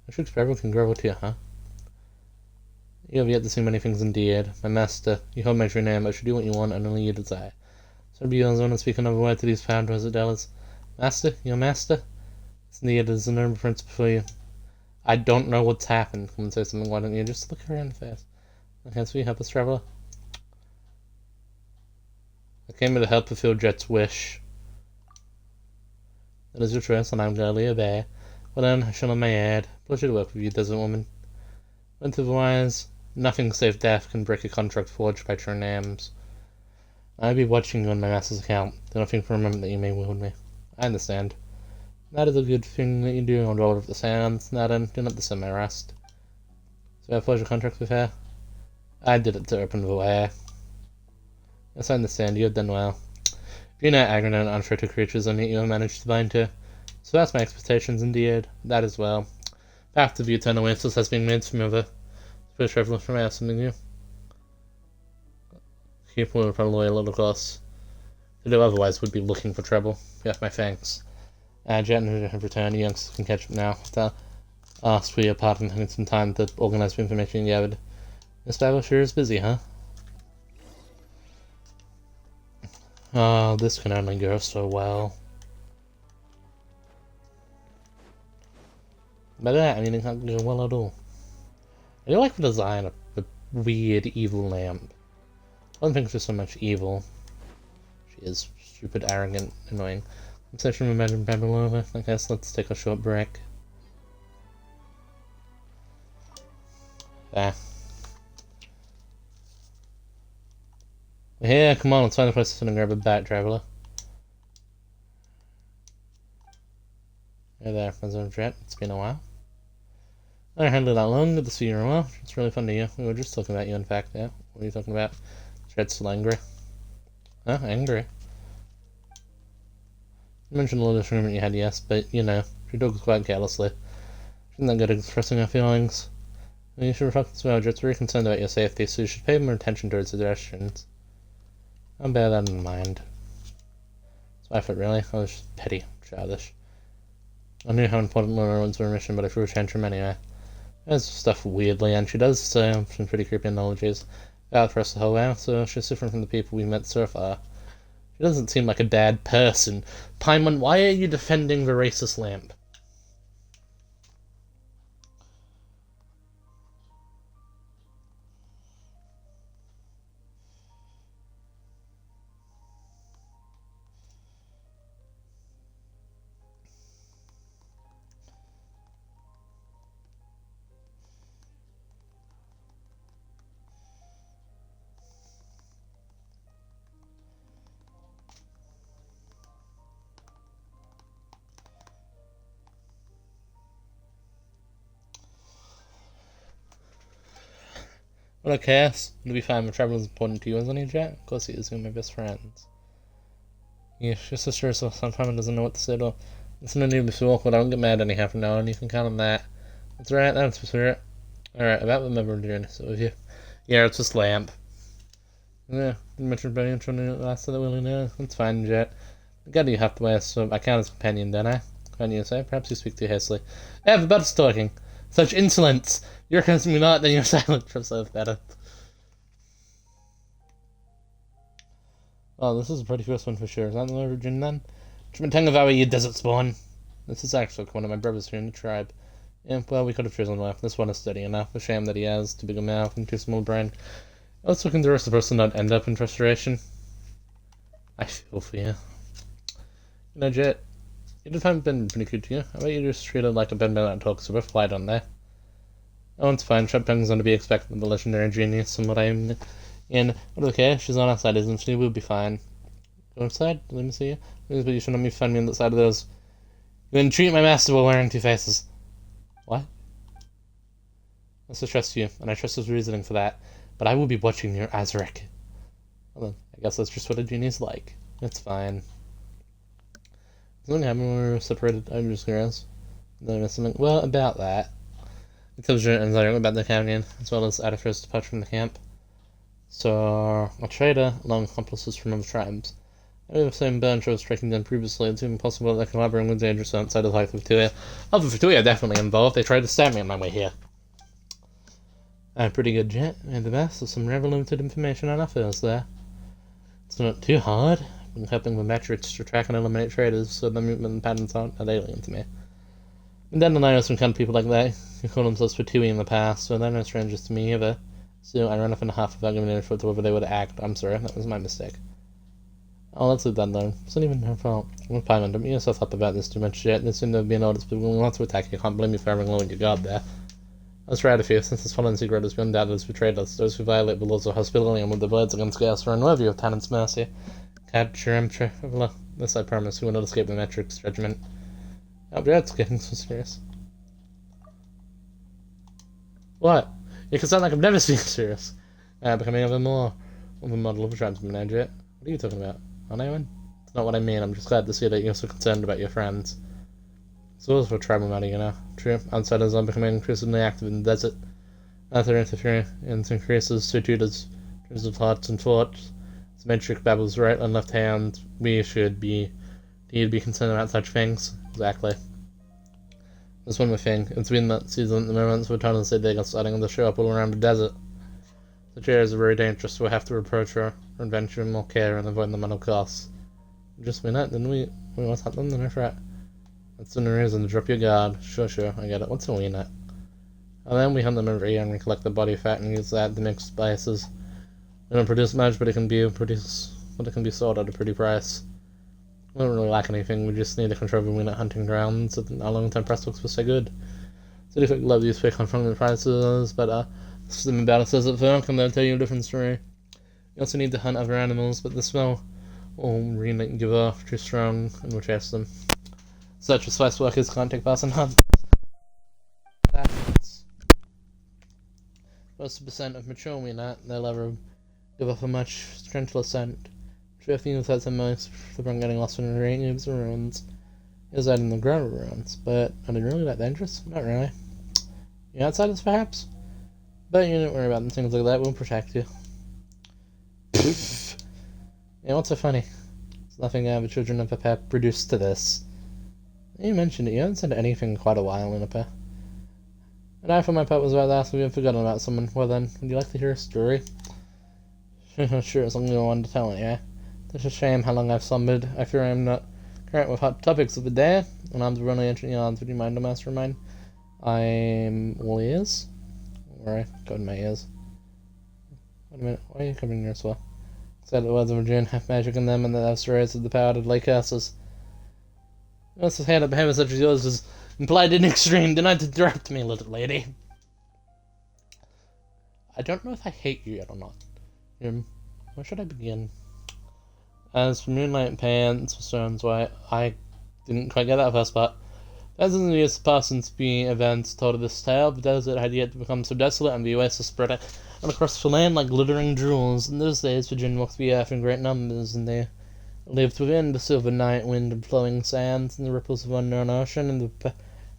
Speaker 1: I should Babble can grow to you, huh? You have yet to see many things indeed. My master, you hold my true name, I should do what you want, and only you desire. So be yours, and speak another word to these proud residellers. Master? Your master? It's indeed, there's an urban prince before you. I don't know what's happened. Come and say something, why don't you just look her in the face? Okay, so you help us, traveler? I came here to help fulfill Jet's wish. That is your choice, and I'm gladly obey. Well then, I shall lend my aid. Pleasure to work with you, desert woman. But otherwise, nothing save death can break a contract forged by true names. I'll be watching you on my master's account. Do not think for a moment that you may wield me. I understand. That is a good thing that you do, old Lord of the Sands. Now then, do not disturb my rest. So I forged a contract with her? I did it to open the way. Yes, I understand. You have done well. If you're not aggravating and unfair to creatures, only you have managed to bind to. So that's my expectations, indeed. That as well. Path to the eternal oasis has been made familiar. First traveler from us, something new. Keep will probably a little close. To do otherwise would be looking for trouble. You have my thanks. Jet and have returned. You youngsters can catch up now. Ask for your pardon, having some time to organize the information you gathered. Miss Babble sure is busy, huh? Oh, this can only go so well. By that, I mean it can't go well at all. I do like the design of the weird evil lamp. I don't think she's so much evil. She is stupid, arrogant, annoying. I'm such from Imagine Babylon. I guess let's take a short break. Ah. Yeah, come on, let's find a place to sit and grab a bat, traveler. Hey there, President Jet. It's been a while. I haven't handled that long. Good to see you in a while. It's really fun to you. We were just talking about you, in fact, yeah. What are you talking about? Jet's still angry. Huh? Angry? You mentioned a little disagreement you had, yes, but, you know, she talks quite carelessly. She's not good at expressing her feelings. You should reflect as well. Jet's very concerned about your safety, so you should pay more attention to her suggestions. I'll bear that in mind. It's my fault, really. I was just petty, childish. I knew how important Luna was to her mission, but I threw a tantrum anyway. There's stuff weirdly, and she does say some pretty creepy analogies about for us the whole way, so she's different from the people we met so far. She doesn't seem like a bad person. Paimon, why are you defending the racist lamp? Well, okay, to be fine, my travel is important to you, isn't he, Jet? Of course he is, you're my best friends. Yeah, your sister so sometimes doesn't know what to say to. It's no need to be awkward, I won't get mad anyhow from now on, you can count on that. That's right, that's for sure. Alright, about the member doing so with you. Yeah, it's just lamp. Yeah, didn't mention about intro last that really know. It's fine, Jet. I got you half the way, so I count as companion, don't I? Can you say? Perhaps you speak too hastily. Yeah, the but's talking. Such insolence! You're accusing me not, then you're silent. Yourself better. Oh, this is a pretty first one for sure. Is that the origin then? Tell me about you desert spawn. This is actually one of my brothers here in the tribe. Yeah, well, we could have chosen life. This one is steady enough. A shame that he has too big a mouth and too small a brain. Let's look into the rest of the person not end up in frustration. I feel for you. You know, Jet, you just haven't been pretty good to you. How about you just treat it like a Ben that talks with light on there? Oh, it's fine. Shotgun's on to be expected of the legendary genius and what I'm in. But okay, she's on our side, isn't she? We'll be fine. Go inside? Let me see you. But you should not be find me on the side of those. You entreat my master while wearing two faces. What? I still trust you, and I trust his reasoning for that. But I will be watching your Azaric. Well then, I guess that's just what a genie's like. It's fine. Something happened when we were separated. I'm just curious. Did I miss something? Well, about that. It tells you and Zarek about the canyon, as well as Adifra's departure from the camp. So, a trader, along with accomplices from other tribes. I believe the same bunch I was tracking down previously. It's even possible that they're collaborating with dangerous outside of the life of Vituia. Oh, the Vituia are definitely involved. They tried to stab me on my way here. Pretty good, Jet. And the best of some rather limited information on affairs there. It's not too hard. I've been helping with metrics to track and eliminate traders, so the movement patterns aren't alien to me. And then I know some kind of people like that who call themselves Fatui in the past, so they're no strangers to me either. So I ran off in half without giving any info to whether they would act. I'm sorry, that was my mistake. Oh, let's leave that alone. It's not even her fault. I'm fine, don't beat yourself up about this too much yet. They seem to have been noticed, but when we want to attack, you can't blame me for having lowered your guard there. Let's try it a few, since this fallen secret has been undoubtedly betrayed us. Those who violate the laws of hospitality and with the blades against gas are unworthy of Tannant's mercy. Capture him, this I promise, we will not escape the metrics judgment. Oh, it's getting so serious. What? You can sound like I'm never being serious. Becoming ever more of a model of a tribesman, Jet. What are you talking about? On anyone? It's not what I mean, I'm just glad to see that you're so concerned about your friends. It's always for tribal matter, you know. True, outsiders are becoming increasingly active in the desert. As they're interfering and increases suitors, dreams of hearts and thoughts. As metric babbles right and left hand, we should be concerned about such things. Exactly. There's one more thing. It's been that season at the moment, so we're trying to say they are starting to show up all around the desert. The areas are very dangerous, so we'll have to approach her and venture with more care and avoid them at all costs. Just we net, didn't we? We must hunt them, then I threat. That's the reason to drop your guard. Sure, I get it. What's a wee net? And then we hunt them every year and we collect the body fat and use that to mix spices. We don't produce much, but it can be sold at a pretty price. We don't really lack anything, we just need to control the weenet hunting grounds, and our long-term prospects were so good. So if I love these fake confronting the prices, but something about it says it folk, and they'll tell you a different story. You also need to hunt other animals, but the smell will really give off too strong, and we'll chase them. Such as spice workers can't take past and hunt. Most percent of mature weenet, they'll ever give off a much strengthless scent. Drifting without some most for getting lost in the ranges or ruins. Is that in the ground ruins, but are they really that dangerous? Not really. You outsiders perhaps? But you don't worry about them, things like that, we'll protect you. Yeah, what's so funny? There's nothing the children of Papa produced to this. You mentioned it, you haven't said anything in quite a while, Inapa. And I, for my part, was about to ask if you had forgotten about someone. Well then, would you like to hear a story? Sure, as long as you wanted to tell it, yeah? It's a shame how long I've slumbered. I fear I am not current with hot topics of the day, and I'm the running ancient yarns. Would you mind, mastermind? I'm all ears. Where I got in my ears. Wait a minute, why are you covering yours for? Said the words of a June have magic in them, and that have stories of the power to lay curses. You must have had a behavior such as yours is implied in extreme. Do not interrupt me, little lady. I don't know if I hate you yet or not. Where should I begin? As for Moonlight Pants for Stones White, I didn't quite get that first part. Thousands of years passed since the events told of this tale. The desert had yet to become so desolate, and the oasis spread out across the land like glittering jewels. In those days, the jinn walked the earth in great numbers, and they lived within the silver night wind and flowing sands and the ripples of unknown ocean and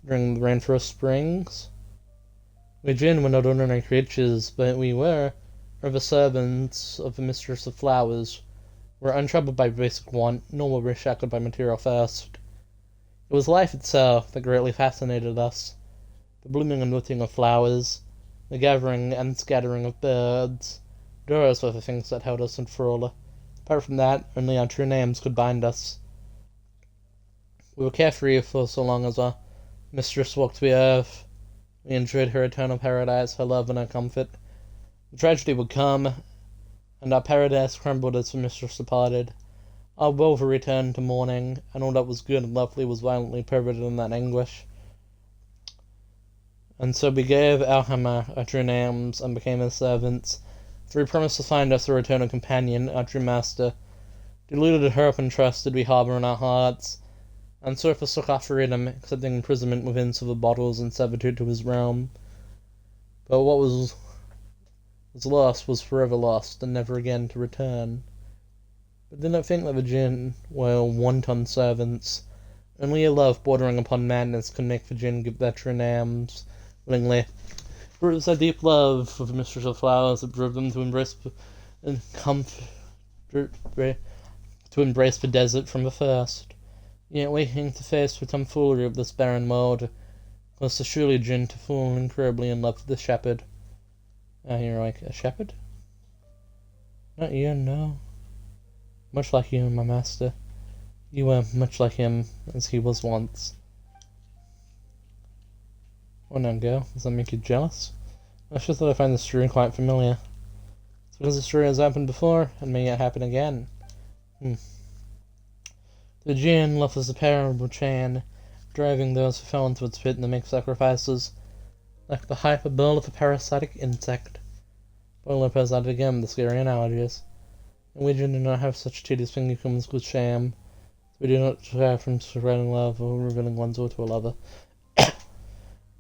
Speaker 1: during the rainforest springs. We jinn were not ordinary creatures, but we were the servants of the mistress of flowers. Were untroubled by basic want, nor were we shackled by material thirst. It was life itself that greatly fascinated us. The blooming and wilting of flowers, the gathering and scattering of birds, those were the things that held us in thrall. Apart from that, only our true names could bind us. We were carefree for so long as our mistress walked the earth. We enjoyed her eternal paradise, her love and her comfort. The tragedy would come, and our paradise crumbled as the mistress departed. Our world returned to mourning, and all that was good and lovely was violently perverted in that anguish. And so we gave Alhamar our true names and became his servants, for he promised to find us a eternal companion, our true master. Deluded hope and trust did we harbour in our hearts, and so forsook our freedom, accepting imprisonment within silver bottles and servitude to his realm. But what was lost was forever lost, and never again to return. But do not think that the Jinn were wanton servants. Only a love bordering upon madness could make the Jinn give their true names willingly. For it was their deep love for the mistress of flowers that drove them to embrace and to embrace the desert from the first. Yet waking to face the tomfoolery of this barren world was the surely Jinn to fall incurably in love with the shepherd. You're like, a shepherd? Not you, no. Much like you, my master. You were much like him, as he was once. Oh no, girl, does that make you jealous? I just thought I find this story quite familiar. It's because the story has happened before, and may yet happen again. The Jinn left us a parable chain, driving those who fell into its pit to make sacrifices, like the hyperbole of a parasitic insect. Boy Lopez added again with the scary analogies. And we do not have such tedious thing that comes with shame. We do not strive from spreading love or revealing one's will to a lover.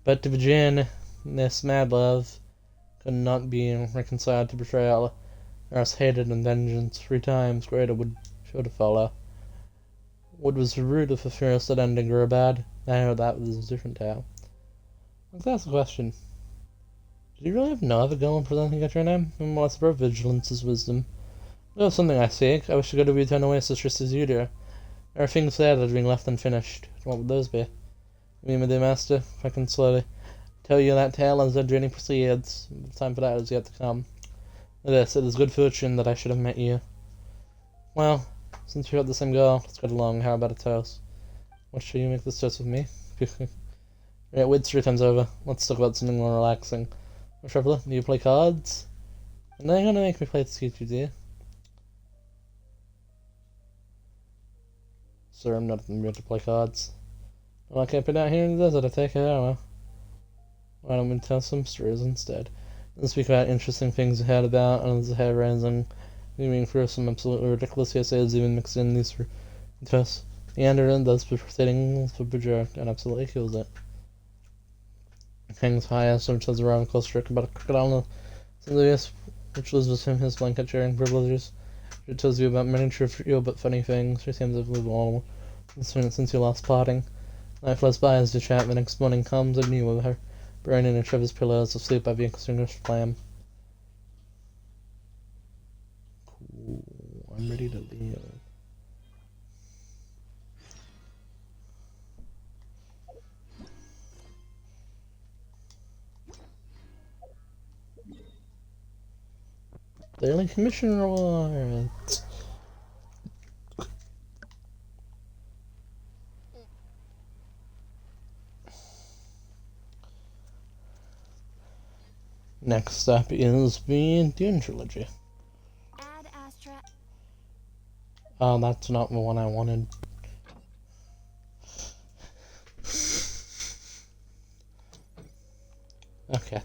Speaker 1: But to the Jinn, this mad love could not be reconciled to betrayal, or else hated and vengeance 3 times greater would sure to follow. What was the root of the first that ending grew bad? Now that was a different tale. Let's ask a question. Did you really have no other goal in presenting at your name? And what's about vigilance is wisdom? Well, something I seek. I wish to go to the eternal oasis just as you do. There are things there that are being left unfinished. What would those be? My dear master, if I can slowly tell you that tale as our journey proceeds. The time for that is yet to come. It is good fortune that I should have met you. Well, since we have the same goal, let's get along. How about a toast? What shall you make this toast with me? Yeah, wait 3 times over. Let's talk about something more relaxing. Traveler, do you play cards? And they're gonna make me play to you, dear. Sir, I'm not in the mood to play cards. Well, I can't be out here in the desert, I take it, well. Why don't we tell some stories instead? And speak about interesting things I heard about, and there's a hair raising. Leaving through some absolutely ridiculous essays even mixed in these interests. The Anderton does the proceedings for the joke and absolutely kills it. Hangs high, so tells around close trick about a crocodile Louis, which lives with him his blanket sharing privileges. It tells you about many trivial but funny things. She seems to have lived all since your last parting. Night flies by as you chat. The next morning comes and you with her, burning in each other's pillows, asleep by the extinguished flame. Cool. I'm ready to leave. Daily commission rewards. Next up is the Dune trilogy.
Speaker 4: Ad Astra.
Speaker 1: Oh, that's not the one I wanted. Okay.